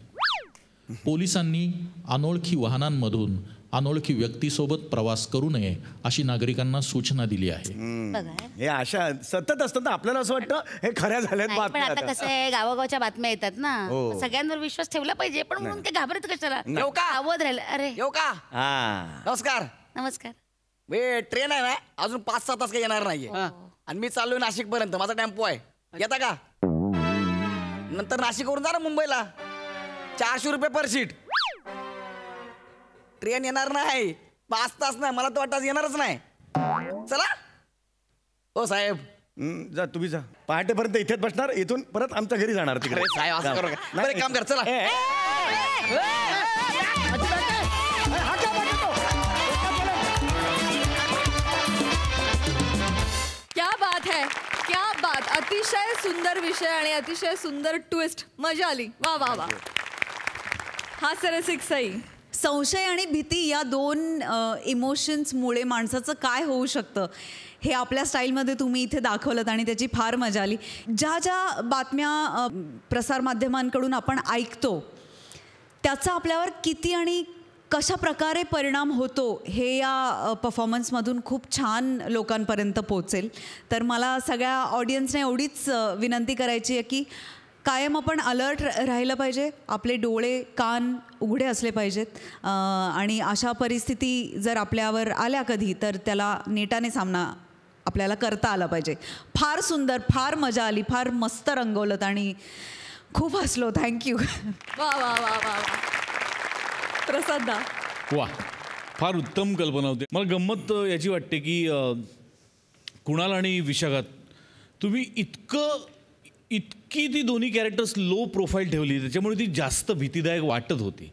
पोलिसांनी अनोळखी वाहनांमधून अनोळखी व्यक्तीसोबत प्रवास करू नये अशी नागरिकांना सूचना दिली आहे. बघा हे अशा सतत असतात, आपल्याला असं वाटतं हे खऱ्या झाल्यात नाही, पण बातम्या आता आता. कसं आहे गावागावच्या बात्म्या येतात ना, हो. सगळ्यांवर विश्वास ठेवला पाहिजे, पण म्हणून काय घाबरत कशाला? येऊ का? अवध राहिलं. अरे येऊ का? नमस्कार. नमस्कार. ट्रेन आहे ना अजून 5-6 तास काही येणार नाहीये आणि मी चाललोय नाशिक पर्यंत. माझा टेम्पो आहे, येता का? नंतर नाशिकवरून जा ना मुंबईला. 400 रुपये पर सीट. ट्रेन येणार नाही 5 तास नाही, मला तर वाटतं आज येणारच नाही. चला हो साहेब. जा तुम्ही जा, पहाटेपर्यंत इथेच बसणार, इथून परत आमच्या घरी जाणार तिकडे. अरे साहेब असं करू नका. बरं, एक काम कर, चला. क्या बात है, क्या बात. अतिशय सुंदर विषय आणि अतिशय सुंदर ट्विस्ट. मजा आली. वा वा वा. हास्यरसिक सई. संशय आणि भीती या 2 इमोशन्समुळे माणसाचं काय होऊ शकतं हे आपल्या स्टाईलमध्ये तुम्ही इथे दाखवलं आणि त्याची फार मजा आली. ज्या ज्या बातम्या प्रसारमाध्यमांकडून आपण ऐकतो त्याचा आपल्यावर किती आणि कशा प्रकारे परिणाम होतो हे या परफॉर्मन्समधून खूप छान लोकांपर्यंत पोचेल. तर मला सगळ्या ऑडियन्सने एवढीच विनंती करायची आहे की कायम आपण अलर्ट राहिलं पाहिजे, आपले डोळे कान उघडे असले पाहिजेत आणि अशा परिस्थिती जर आपल्यावर आल्या कधी तर त्याला नेटाने सामना आपल्याला करता आला पाहिजे. फार सुंदर, फार मजा आली, फार मस्त रंगवलं आणि खूप हसलो. थँक्यू. वा वा वा वा वा. प्रसादा. वा, फार उत्तम कल्पना होती. मला गंमत याची वाटते की कुणाल आणि विशाखात तुम्ही इतकी ती दोन्ही कॅरेक्टर्स लो प्रोफाईल ठेवली, त्याच्यामुळे ती जास्त भीतीदायक वाटत होती.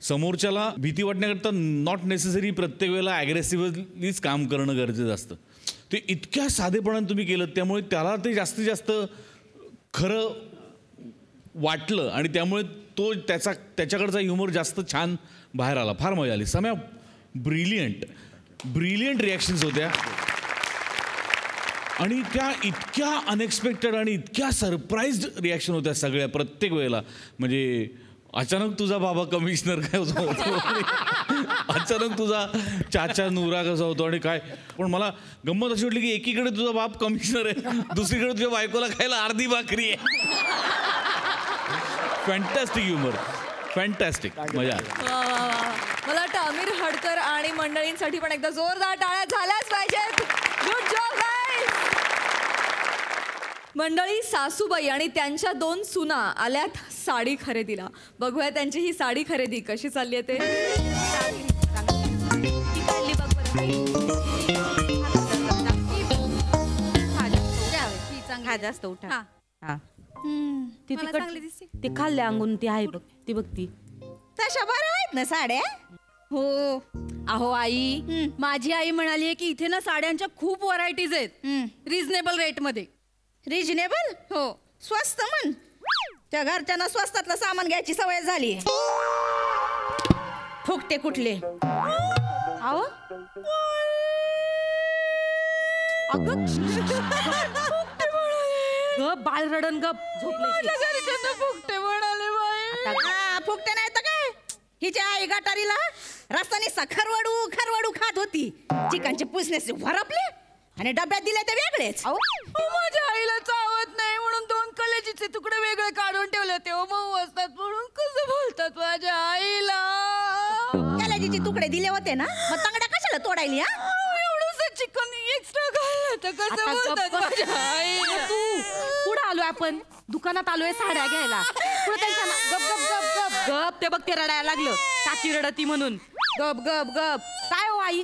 समोरच्याला भीती वाटण्याकरता नॉट नेसेसरी प्रत्येक वेळेला ॲग्रेसिव्हलीच काम करणं गरजेचं असतं. ते इतक्या साधेपणाने तुम्ही केलं त्यामुळे त्याला ते जास्तीत जास्त खरं वाटलं आणि त्यामुळे तो त्याच्याकडचा ह्युमर जास्त छान बाहेर आला. फार मजा आली. सम्या, ब्रिलियंट रिॲक्शन्स होत्या आणि त्या इतक्या अनएक्सपेक्टेड आणि इतक्या सरप्राईज्ड रिॲक्शन होत्या सगळ्या प्रत्येक वेळेला. म्हणजे अचानक तुझा बाबा कमिशनर काय होतो, अचानक तुझा चाचा नूरा कसा होतो आणि काय. पण मला गंमत अशी वाटली की एकीकडे तुझा बाप कमिशनर आहे, दुसरीकडे तुझ्या बायकोला खायला अर्धी भाकरी आहे. फॅन्टॅस्टिक ह्युमर, फॅन्टॅस्टिक, मजा आली. वा वा वा. मला वाटतं आमिर हडकर आणि मंडळींसाठी पण एकदा जोरदार टाळ्या झाल्याच पाहिजेत. Good job guys. मंडळी, सासूबाई आणि त्यांच्या 2 सुना आल्यात साडी खरेदीला. बघूया त्यांची ही साडी खरेदी कशी चालली आहे ते. जास्त उठा. ती चांगली दिसते. ते खाल्ल्या अंगून ती आहे बघ, ती बघ ती. तशा बऱ्या आहेत ना साड्या. हो. अहो आई, माझी आई म्हणाली की इथे ना साड्यांच्या खूप व्हरायटीज आहेत रिझनेबल रेट मध्ये. रिजनेबल? हो. स्वस्त म्हण. त्या घरच्यांना स्वस्तातलं सामान घ्यायची सवय झाली. फुकटे कुठले. अहो बाळ रडन गप झोपले. फुकटे म्हणाले बाई. फुकटे नाही तर काय. हिच्या आई गटारीला रस्त्याने खरवडू खात होती. चिकनचे पुसण्याचे वरपले आणि डब्यात दिले ते वेगळेच. माझ्या आईला चावत नाही म्हणून 2 कलेजीचे तुकडे वेगळे काढून ठेवले होते. मऊ असतात म्हणून कसं बोलतात माझ्या आईला. कलेजीचे तुकडे दिले होते ना, मग तांगड्या कशाला तोडायली. एवढंच चिकन एक्स्ट्रा खाल्लं तर कसं बोलतात माझ्या आईला. पुढं आलोय आपण दुकानात आलोय साड्या घ्यायला पुढे त्यांच्या गप गप गप गप गप ते बघ ते रडायला लागलं काकी रडती म्हणून गप गप गप काय हो आई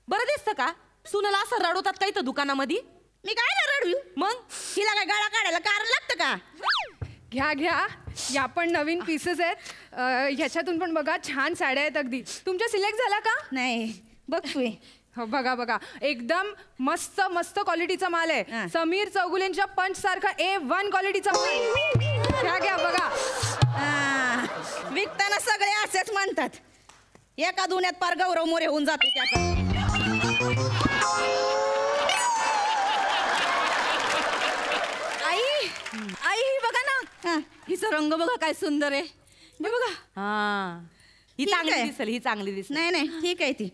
बरं दिसतं का सुनाला असं रडवतात काही तर दुकानामध्ये मी काय ना रडू मग तिला काय गाळा काढायला कारण लागतं का घ्या घ्या या पण नवीन पीसेस आहेत ह्याच्यातून पण बघा छान साड्या आहेत अगदी तुमच्या सिलेक्ट झाला का नाही बघ तू हो बघा बघा एकदम मस्त मस्त क्वालिटीचा माल आहे समीर चौगुलेंच्या पंच सारखा A1 क्वालिटीचा माल घ्या घ्या बघा विकताना सगळे असेच म्हणतात एका दुन्यात पार गौरव मोरे होऊन जातो त्याचा आई आई ही बघा ना हिचा रंग बघा काय सुंदर आहे हे बघा हा ही ठीक चांगली आहे. दिसेल ही चांगली दिसेल नाही नाही ठीक आहे ती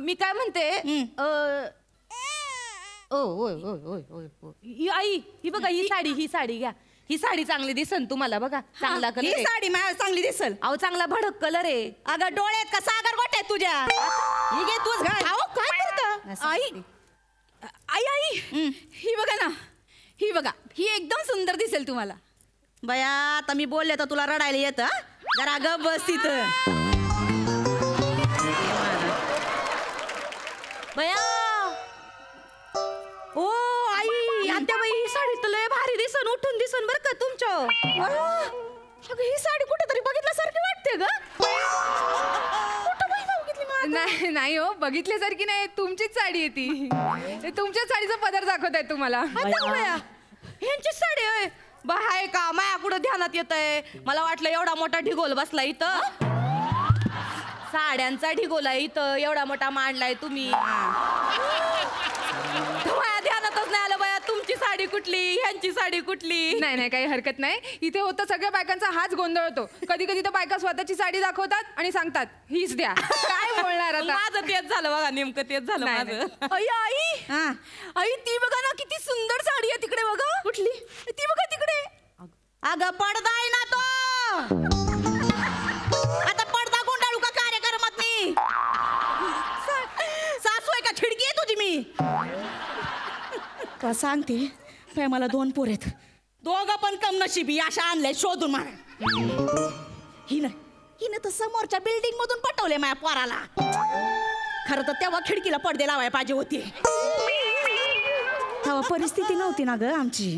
मी काय म्हणते आई ही बघा ही साडी घ्या ही साडी चांगली दिसन तुम्हाला बघा चांगला कलर ही साडी मला चांगली दिसल अहो चांगला भडक कलर आहे अगं डोळ्यात का सागर गोट्या तुझ्या ही घे तूच घाल अहो काय करता आई आई आई ही बघा ना ही बघा ही एकदम सुंदर दिसेल तुम्हाला बया आता मी बोलले तर तुला रडायला येतं जरा गप बस तिथं बया ओ आई आत्याबाई ही साडी तर लय भारी दिसन उठून दिसन बर का तुमच्या अगं ही साडी कुठेतरी बघितल्यासारखी वाटते ग नाही नाही हो बघितल्यासारखी नाही तुमचीच साडी आहे ती तुमच्याच साडीचा पदर दाखवत आहे तुम्हाला ह्यांची साडी आहे बाय का माया कुठं ध्यानात येत आहे मला वाटलं एवढा मोठा ढिगोल बसला इथं साड्यांचा ढिगोला इथं एवढा मोठा मांडलाय तुम्ही माया ध्यानातच नाही आलं बाया तुमची साडी कुठली ह्यांची साडी कुठली नाही नाही काही हरकत नाही इथे होतं सगळ्या बायकांचा हाच गोंधळ होतो कधी कधी तर बायका स्वतःची साडी दाखवतात आणि सांगतात हीच द्या काय बोलणार आता माझं तेच झालं बघा नेमकं तेच झालं माझं आई आई आई ती बघा ना किती सुंदर साडी आहे तिकडे बघा कुठली ती बघा तिकडे अगं पडदा आहे ना तो आता पडदा गुंडाळू का कार्यक्रमात मी सासू आहे का खिडकी आहे तुझी मी का सांगते काय मला 2 पोर आहेत दोघं पण कम नशिबी अशा आणले शोधून मार हिनं तर समोरच्या बिल्डिंग मधून पटवले माझ्या पोराला खरं तर तेव्हा खिडकीला पडदे लावायला पाहिजे होते तेव्हा परिस्थिती नव्हती ना ग आमची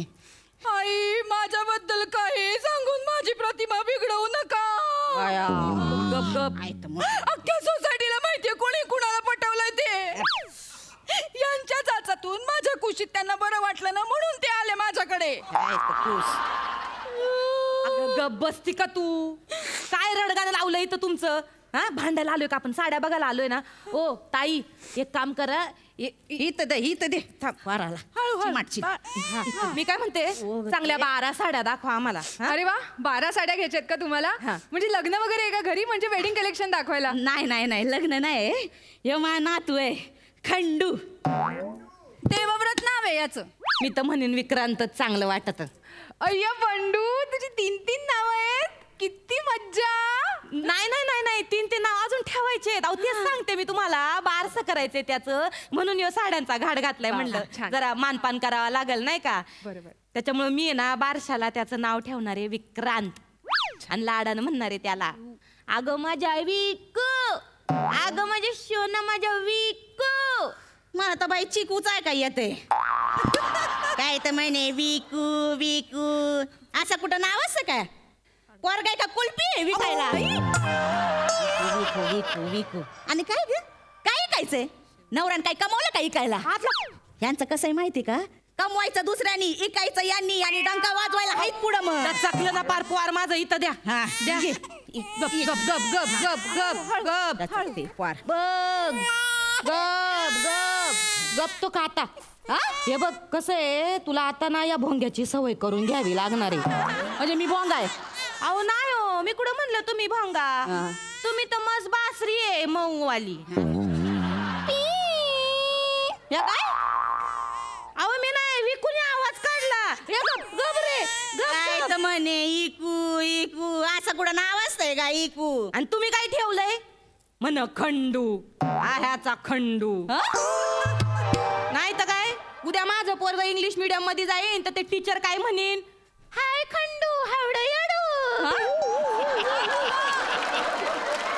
आई माझ्याबद्दल काही सांगून माझी प्रतिमा बिघडवू नका गप गप अख्ख्या सोसायटीला माहितीये कोणी कुणाला पटवलंय ते यांच्या चाचातून माझ्या कुशीत त्यांना बरं वाटलं ना म्हणून ते आले माझ्याकडे गप बसती का तू काय रडगाणं लावलं इथं तुमचं हा भांडायला आलोय का आपण साड्या बघायला आलोय ना ओ ताई एक काम करा इथं दे मी काय म्हणते चांगल्या 12 साड्या दाखवा आम्हाला अरे वा 12 साड्या घ्यायच्यात का तुम्हाला म्हणजे लग्न वगैरे आहे का घरी म्हणजे वेडिंग कलेक्शन दाखवायला नाही लग्न नाही हे मा नातू आहे खंडू देवव्रत नाव आहे याचं मी तर म्हणेन विक्रांतच चांगलं वाटत अय्या बंडू तुझी 3 नावं आहेत किती मज्जा नाही 3 नाव अजून ठेवायचे तेच सांगते मी तुम्हाला बारसं करायचंय त्याचं म्हणून यो साड्यांचा घाट घातलाय म्हणलं जरा मानपान करावा लागल नाही का बरोबर त्याच्यामुळे मी आहे ना बारशाला त्याचं नाव ठेवणार आहे विक्रांत आणि लाडानं म्हणणार आहे त्याला अगं माझ्या विकू अगं माझ्या सोना माझ्या विकू मला तर बाई चिकूच आहे काय येते काय तर म्हणे विकू विकू असं कुठं नाव असं काय पोर काय का कुल्फी आहे विकायला विकू विकू आणि काय ग काय इकायचंय नवऱ्यानं काय कमवलं काय इकायला यांचं कसं आहे माहिती का कमवायचं दुसऱ्यानी इकायचं यांनी आणि डंका वाजवायला हाईत पुढं मग चकलं ना पार पोर माझं इथं द्या द्या गप गप गप गप गप गप गप पोर बघ गप गप गप तो का आता हे बघ कसं आहे तुला आता ना या भोंग्याची सवय करून घ्यावी लागणार आहे म्हणजे मी भोंगा आहे अहो नाही हो मी कुठं म्हणलं तुम्ही भोंगा तुम्ही तर मस्त बासरी आहे मऊवाली काय अहो मी नाही विकून आवाज काढला गप रे गप म्हणे इकू इकू असं कुठं नाव असतंय का इकू आणि तुम्ही काय ठेवलंय म्हण खंडू ह्याचा खंडू नाही तर काय उद्या माझं पोरग इंग्लिश मीडियम मध्ये जाईन तर ते टीचर काय म्हणेन, हाय खंडू हावडं येडू.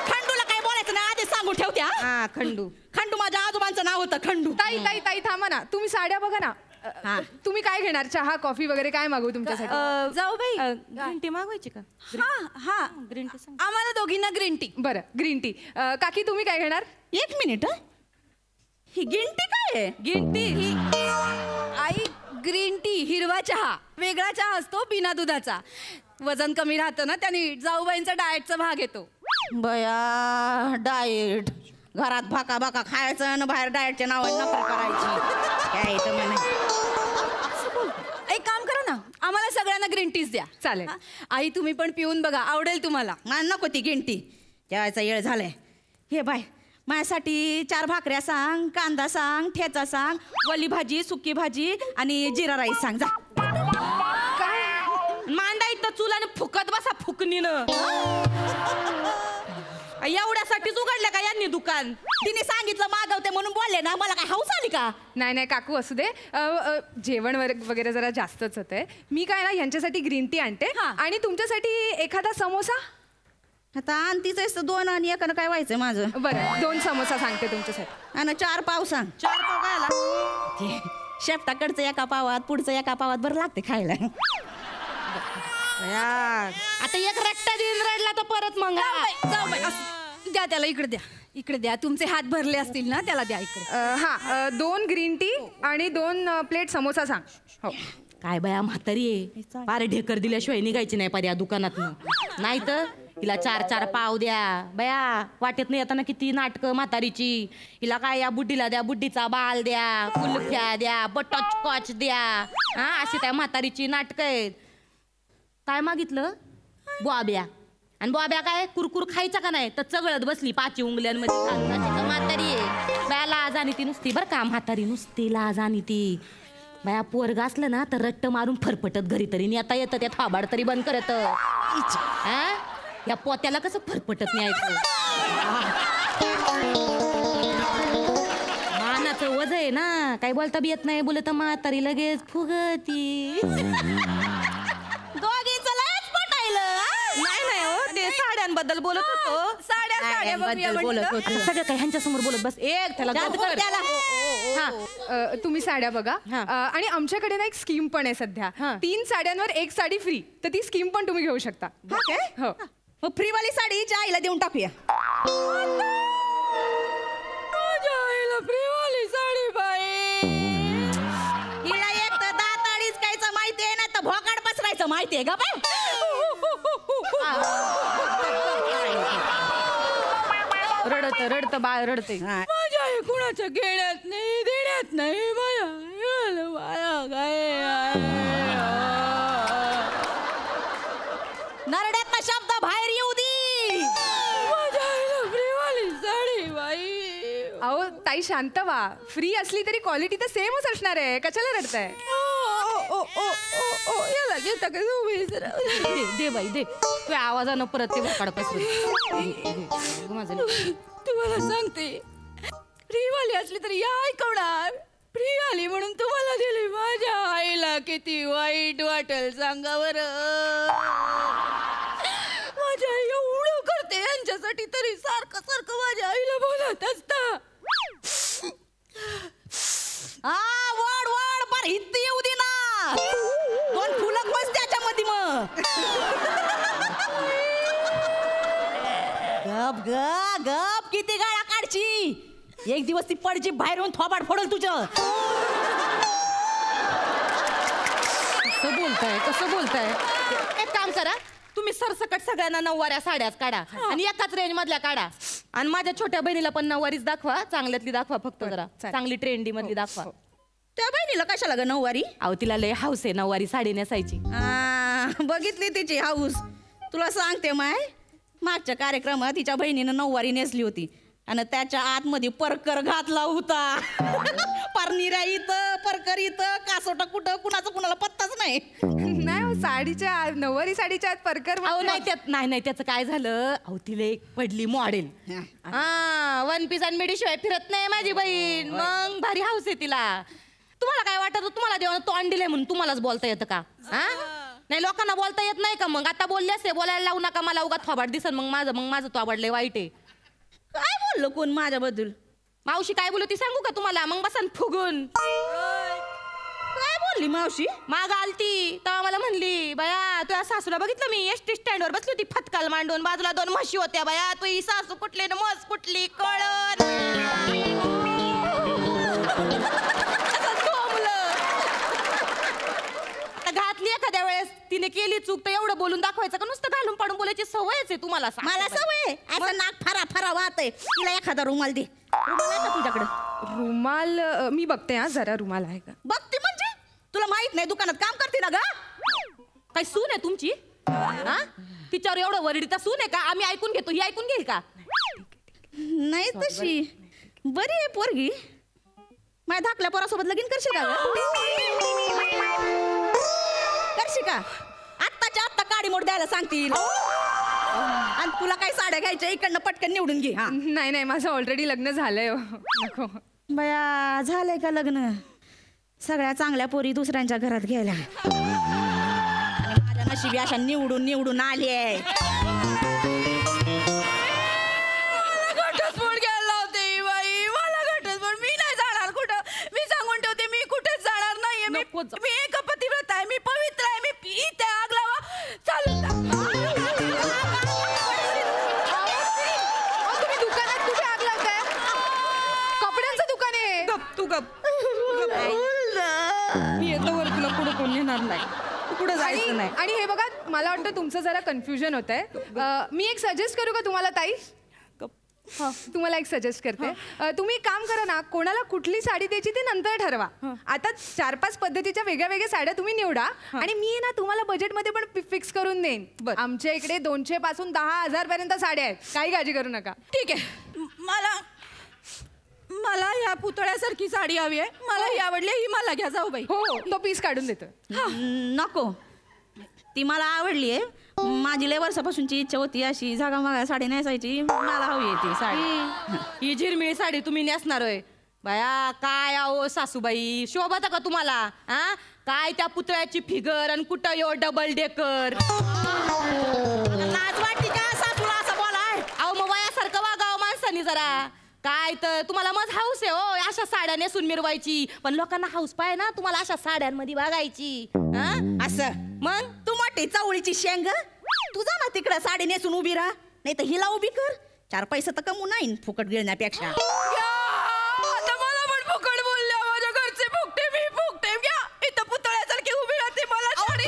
खंडूला काय बोलायचं ना आधी सांगून ठेवते. हा खंडू, खंडू माझ्या आजोबांचं नाव होतं खंडू. ताई ताई ताई थांबा ना, तुम्ही साड्या बघा ना. तुम्ही काय घेणार, चहा कॉफी वगैरे काय मागवू तुमच्यासाठी? जाऊ बाई, ग्रीन टी मागवायची का? हा ग्रीन टी सांग. आम्हाला दोघींना ग्रीन टी. बरं ग्रीन टी. काकी तुम्ही काय घेणार? एक मिनिट, ही ग्रीन टी काय आहे? Green T I, green tea हिरवा चहा, वेगळा चहा असतो बिना दुधाचा. वजन कमी राहतं ना त्याने. जाऊबाईंचा डाएटचा भाग येतो. बया डाएट, घरात भाका भाका खायचं आणि बाहेर डाएटच्या नावाने नोकरी करायची. काय तर म्हणे. एक काम करा ना, आम्हाला सगळ्यांना ग्रीन टीच द्या. चालेल. आई तुम्ही पण पिऊन बघा, आवडेल तुम्हाला. मला नको ती ग्रीन टी, जेवायचा वेळ झालाय. हे बाय, माझ्यासाठी 4 भाकऱ्या सांग, कांदा सांग, ठेचा सांग, वली भाजी, सुकी भाजी आणि जिरा राईस सांग. जा. मांडा इथं चुलाने फुकत बसा फुकणीनं. एवढ्यासाठीच उघडलं का यांनी दुकान? तिने सांगितलं मागवते म्हणून बोलले ना, मला काय हौस आली का? नाही नाही काकू असू दे. जेवण वगैरे जरा जास्तच होतंय. मी काय ना ह्यांच्यासाठी ग्रीन टी आणते आणि तुमच्यासाठी एखादा समोसा. आता आणतीच 2 आणि एकानं काय व्हायचं माझं? बरं 2 समोसा सांगते तुमच्यासाठी. आणि 4 पाव सांग. 4 पाव खायला शेपटाकडचं एका पावात, पुढचं एका पावात बरं लागते खायला. आता एक रट्टा देऊन रडला तर परत मग. जाऊ बाई, द्या त्याला, इकडे द्या, इकडे द्या. तुमचे हात भरले असतील ना, त्याला द्या इकडे. 2 ग्रीन टी आणि 2 प्लेट समोसा सांग. हो. काय बया म्हातारी आहे, फार ढेकर दिल्याशिवाय निघायची नाही पाहिजे या दुकानात. नाही तर हिला 4 पाव द्या. बया वाटेत नाही येताना किती नाटकं म्हातारीची. हिला काय, या बुड्डीला द्या, बुड्डीचा बाल द्या, कुल्फ्या द्या, बटरस्कॉच द्या. हा अशी त्या म्हातारीची नाटकं आहेत. काय मागितलं? बॉब्या. आणि बॉब्या काय कुरकुर खायचा का नाही, तर चगळत बसली 5 उंगल्यांमध्ये. म्हातारी आहे बया, लाज आणि ती नुसती बरं का, म्हातारी नुसती लाज आणि ती. बया पोरग असलं ना तर रट्ट मारून फरफटत घरी तरी नेता येतं, त्या थाबाड तरी बंद करत. या पोत्याला कसं फरफटत न्यायचं. मानाचं वज आहे ना, काही बोलता बी येत नाही. बोलत म्हातारी लगेच फुगती. दोघींचं लयच पटायलं. नाही हो, ते साड्यांबद्दल बोलत होतो. साड्यांबद्दल बोलत होतो. सगळं काही ह्यांच्यासमोर बोलत बस. एक त्याला तुम्ही साड्या बघा. आणि आमच्याकडे ना एक स्कीम पण आहे सध्या. 3 साड्यांवर 1 साडी फ्री. तर ती स्कीम पण तुम्ही घेऊ शकता. हो. मग फ्रीवाली साडी हिच्या आईला देऊन टाकूया. माझ्या आईला फ्रीवाली साडी बाई. हिला एक तर दाताळीच कायचं माहितीये ना, तर भोकाड पसरायचं माहितीये का? रडत बाळ रडते. माझ्या आई कुणाच्या घेण्यात नाही, देण्यात नाही. नरड्यात शब्द बाहेर येऊ दे. माझ्या आईला फ्रीवाली साडी बाई. अहो ताई शांत व्हा. फ्री असली तरी क्वालिटी तर सेमच असणार आहे. कशाला रडताय? याला घेता का तुम्ही? दे बाई दे. तू आवाजानं परत ते भोकाड पसरू. तुम्हाला सांगते, फ्रीवाली असली तरी या ऐकवणार. फ्री आली म्हणून तुम्हाला दिली. माझ्या आईला किती वाईट वाटेल सांगा बरं. माझ्या आई एवढं करते यांच्यासाठी, तरी सारखं सारखं माझ्या आईला बोलत असता. वड वड पर हित येऊ दे ना. 2 फुलं बस त्याच्यामध्ये. मग गप ग गप, किती गाळा काढची. एक दिवस ती पडची बाहेर येऊन थोबाड फोडल तुझं. कसं बोलताय? एक काम करा, तुम्ही सरसकट सगळ्यांना 9वाऱ्या साड्याच काढा आणि एकाच रेंज मधल्या काढा. आणि माझ्या छोट्या बहिणीला पण 9वारीच दाखवा. चांगल्यातली दाखवा फक्त, जरा चांगली ट्रेंडी मधली दाखवा. त्या बहिणीला कशाला ग 9वारी? अहो तिला लय हाऊस आहे 9वारी साडी नेसायची. बघितली तिची हाऊस. तुला सांगते माय, मागच्या कार्यक्रमात तिच्या बहिणीनं 9वारी नेसली होती आणि त्याच्या आतमध्ये परकर घातला होता. परनिरा इथं, परकर इथं, कासोटा कुठं, कुणाचं कुणाला पत्ताच नाही. नाही साडीच्या 9वारी साडीच्या आत परकर. अहो नाही त्यात नाही त्याचं काय झालं. अहो तिला एक पडली मॉडेल. 1 पीस आणि मिडी शिवाय फिरत नाही माझी बहीण. मग भारी हाऊस आहे तिला. तुम्हाला काय वाटत तुम्हाला देवानं तोंड दिलंय म्हणून तुम्हालाच बोलता येतं का? हा नाही लोकांना बोलता येत नाही का? मग आता बोलले असते बोलायला लावू नका मला उगा थोबाड दिसन मग माझं थोबाड लय वाईट आहे. काय बोललो कोण माझ्याबद्दल? मावशी काय बोलू ती सांगू का तुम्हाला? मग बसन फुगून. काय बोलली मावशी? माग आलती तेव्हा मला म्हणली बाया तुझ्या सासूला बघितलं मी एसटी स्टँडवर बसली होती फतकाल मांडून बाजूला 2 म्हशी होत्या बाया तुझी सासू कुठली न म्हस कुठली कळण. घातली एखाद्या वेळेस तिने केली चूक तर एवढं बोलून दाखवायचं का? नुसतं घालून पाडून बोलायची सवयच आहे तुम्हाला. मला सवय असं नाक फरा वाहत आहे. तिला एखादा रुमाल दे. रुमाल आहे का तुझ्याकडे? रुमाल मी बघते हा जरा रुमाल आहे का? बघते म्हणजे तुला माहित नाही दुकानात काम करते ना ग? काय सून आहे तुमची? हा तिच्यावर एवढं वरडीचा सून आहे का? आम्ही ऐकून घेतो ही ऐकून घेईल का? नाही तशी बरी आहे पोरगी. माझ्या धाकल्या पोरासोबत लगीन करशील का ग? करशील का? आत्ताच्या आत्ता काडी मोड द्यायला सांगतील आणि तुला काही साड्या घ्यायच्या इकडनं पटकन निवडून घे. हा नाही माझं ऑलरेडी लग्न झालंय. नको बया झालंय का लग्न? सगळ्या चांगल्या पोरी दुसऱ्यांच्या घरात गेल्या. माझ्या नशिबी अशा निवडून आली आहे. घटस्फोट घ्यायला लावते बाई मला. घटस्फोट मी नाही जाणार कुठं. मी सांगून ठेवते मी कुठेच जाणार नाहीये. मी एक पतिव्रत आहे. मी पवित्र आहे. मी इथे आग लावा चालू. तुम्ही दुकानात कुठे आग लावताय? कपड्यांचं दुकान आहे. तू गप मी येतो वर तुला पुढे कोण येणार नाही. पुढे जायचं नाही. आणि हे बघा मला वाटतं तुमचं जरा कन्फ्युजन होत आहे. मी एक सजेस्ट करू का तुम्हाला ताई? तुम्हाला एक सजेस्ट करते. तुम्ही काम करा ना कोणाला कुठली साडी द्यायची ते नंतर ठरवा. आता 4-5 पद्धतीच्या वेगळ्या वेगळ्या साड्या तुम्ही निवडा आणि मी ना तुम्हाला बजेटमध्ये पण फिक्स करून देईन. आमच्या इकडे 200 पासून 10,000 पर्यंत साड्या आहेत. काही काळजी करू नका. ठीक आहे. मला या पुतळ्यासारखी साडी हवी आहे. मला ही आवडली ही मला घ्या जाऊ बाई. हो तो पीस काढून देतो. नको ती मला आवडली आहे. माझी लय वर्षापासूनची इच्छा होती अशी झागामागा साडी नेसायची. मला हवी आहे ती साडी. ही झिरमिळ साडी तुम्ही नेसणार होय बाया? काय आहो सासूबाई शोभत का तुम्हाला? हा काय त्या पुतळ्याची फिगर आणि कुठं यो डबल डेकर. लाज वाटते का सासूला असं बोलाय? अहो मग वयासारखं वागावं माणसानी जरा. काय तर तुम्हाला मग हाऊस आहे हो अशा साड्या नेसून मिरवायची. पण लोकांना हाऊस पाहिजे ना तुम्हाला अशा साड्यांमध्ये वागायची. असं मग तू मोठी चवळीची शेंग. तू जा ना तिकडं साडी नेसून उभी राहा. नाही तर हिला उभी कर. 4 पैसे तर कमू नाही फुकट गिळण्यापेक्षा. आता मला पण फुकट बोलल्या. माझ्या घरचे फुकटे मी फुकटे. घ्या इथं पुतळ्यासारखी उभी राहते मला साडी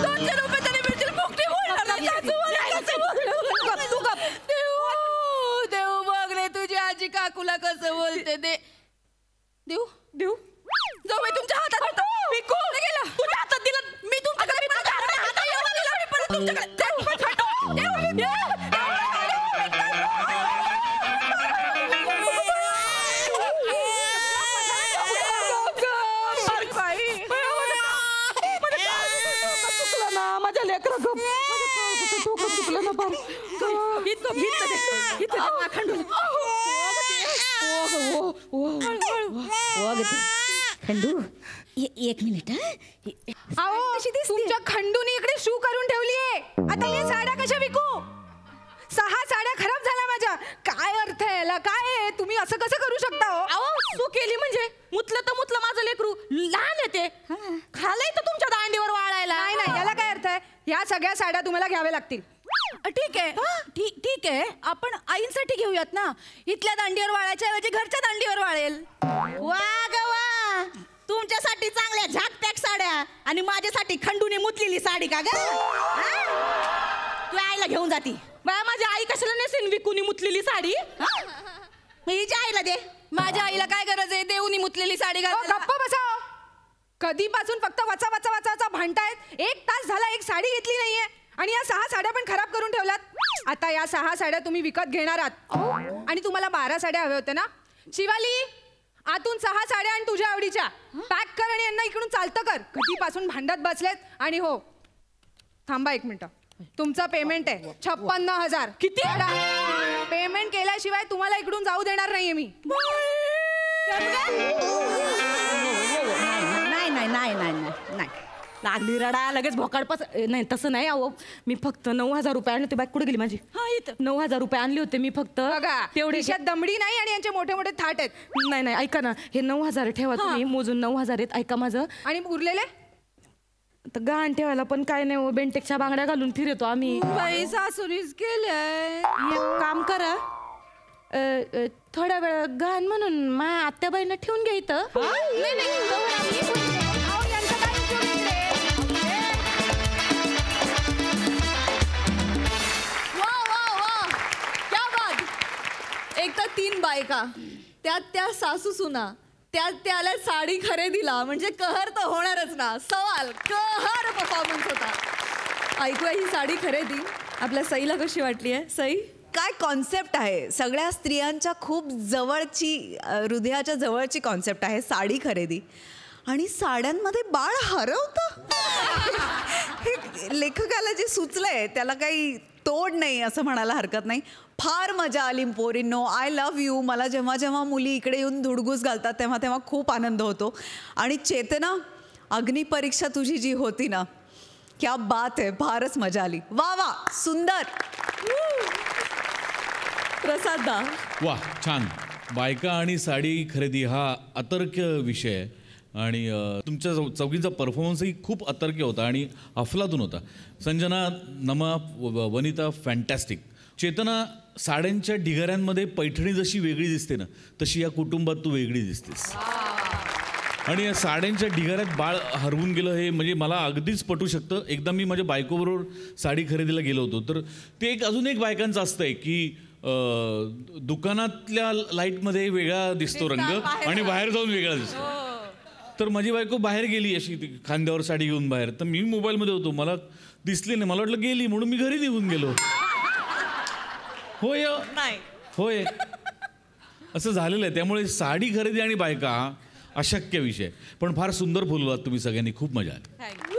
200 रुपये तरी मिळतील. फुकटे बोलणार देव बघ रे तुझी आजी काकूला कसं बोलते. देऊ देऊ जाऊ बाई तुमच्या हातात होतं. मी कोण गेला तुझ्या हातात दिलं. मी तुमच्याकडे हातात एवढं दिलं मी परत तुमच्याकडे माझ्या लेकरा गप चुकलं ना पार. खंडू एक मिनिट. तुमच्या खंडूनी इकडे शू करून ठेवलीये. आता मी साड्या कशा विकू? 6 साड्या खराब झाल्या माझ्या. काय अर्थ आहे याला? काय आहे? तुम्ही असं कसं करू शकता हो? अहो सू केली म्हणजे मुतलं तर मुतलं माझं लेकरू. लहान आहे ते. खालय तर तुमच्या दांडीवर वाळायला. नाही याला काय अर्थ आहे? ह्या सगळ्या साड्या तुम्हाला घ्याव्या लागतील. ठीक आहे ठीक आहे. आपण आईंसाठी घेऊयात ना. इथल्या दांडीवर वाळायच्या ऐवजी घरच्या दांडीवर वाळेल. वा ग वा. तुमच्यासाठी चांगल्या झाकपॅक साड्या आणि माझ्यासाठी खंडूने मुतलेली साडी का ग? तू आईला घेऊन जाती. बाया माझी आई कशाला नेसेन विकूनी मुतलेली साडी? हिच्या आईला दे. माझ्या आईला काय गरज आहे देऊनी मुतलेली साडी घालायला? गप्प बसा. कधीपासून फक्त वाचा वाचा वाचा भांडतायत. 1 तास झाला एक साडी घेतली नाहीये आणि या 6 साड्या पण खराब करून ठेवल्यात. आता या 6 साड्या तुम्ही विकत घेणार आहात आणि तुम्हाला 12 साड्या हव्या होत्या ना. शिवाली आतून 6 साड्या आणि तुझ्या आवडीच्या पॅक कर आणि यांना इकडून चालतं कर. कधीपासून भांडत बसलेत. आणि हो थांबा 1 मिनिट. तुमचं पेमेंट आहे 56,000. किती? पेमेंट केल्याशिवाय तुम्हाला इकडून जाऊ देणार नाहीये मी. नाही नाही नाही नाही नाही लागली रडा लगेच भोकाडपास नाही तसं नाही अहो मी फक्त 9,000 रुपये आणले होते. बाईक कुठे गेली माझी? हा इथं 9,000 रुपये आणले होते मी फक्त. तेवढी दमडी नाही आणि यांचे मोठे मोठे थाट आहेत. नाही नाही ऐका ना हे 9,000 ठेवा तुम्ही मोजून 9,000 आहेत. ऐका माझं. आणि उरलेले तर गहाण ठेवायला पण काय नाही हो बेंटेकच्या बांगड्या घालून फिरतो आम्ही. बाई सासूनीच केलंय. एक काम करा थोड्या वेळ गहाण म्हणून माझ्या आत्याबाईंना ठेवून घ्या इथं. नाही नाही अहो, यांचं काय उपयोग इकडे? वा वा वा क्या बात. एक तर 3 बायका त्यात त्या सासू सुना त्यात त्याला साडी खरेदीला म्हणजे कहर तर होणारच ना. सवाल कहर परफॉर्मन्स होता. ऐकूया ही साडी खरेदी आपल्या सईला कशी वाटली आहे? सई काय कॉन्सेप्ट आहे. सगळ्या स्त्रियांच्या खूप जवळची हृदयाच्या जवळची कॉन्सेप्ट आहे साडी खरेदी. आणि साड्यांमध्ये बाळ हरवतं. हे लेखकाला जे सुचलंय त्याला काही तोड नाही असं म्हणायला हरकत नाही. फार मजा आली पोरींनो. I love you. मला जेव्हा जेव्हा मुली इकडे येऊन धुडगूस घालतात तेव्हा तेव्हा खूप आनंद होतो. आणि चेतना अग्निपरीक्षा तुझी जी होती ना क्या बात आहे. फारच मजा आली. वा वा सुंदर. प्रसादा वा छान. बायका आणि साडी खरेदी हा अतर्क्य विषय आहे आणि तुमच्या चौघींचा परफॉर्मन्सही खूप अतर्क्य होता आणि अफलातून होता. संजना, नमा, वनिता फॅन्टॅस्टिक. चेतना, साड्यांच्या ढिगाऱ्यांमध्ये पैठणी जशी वेगळी दिसते ना तशी या कुटुंबात तू वेगळी दिसतेस. आणि या साड्यांच्या ढिगाऱ्यात बाळ हरवून गेलं हे म्हणजे मला अगदीच पटू शकतं. एकदा मी माझ्या बायकोबरोबर साडी खरेदीला गेलो होतो तर ते अजून एक बायकांचं असतंय की दुकानातल्या लाईटमध्ये वेगळा दिसतो रंग आणि बाहेर जाऊन वेगळा दिसतो. तर माझी बायको बाहेर गेली अशी खांद्यावर साडी घेऊन बाहेर. तर मी मोबाईलमध्ये होतो मला दिसली नाही. मला वाटलं गेली म्हणून मी घरी निघून गेलो. होय होय असं झालेलं आहे. त्यामुळे साडी खरेदी आणि बायका अशक्य विषय पण फार सुंदर बोललात तुम्ही सगळ्यांनी. खूप मजा आली.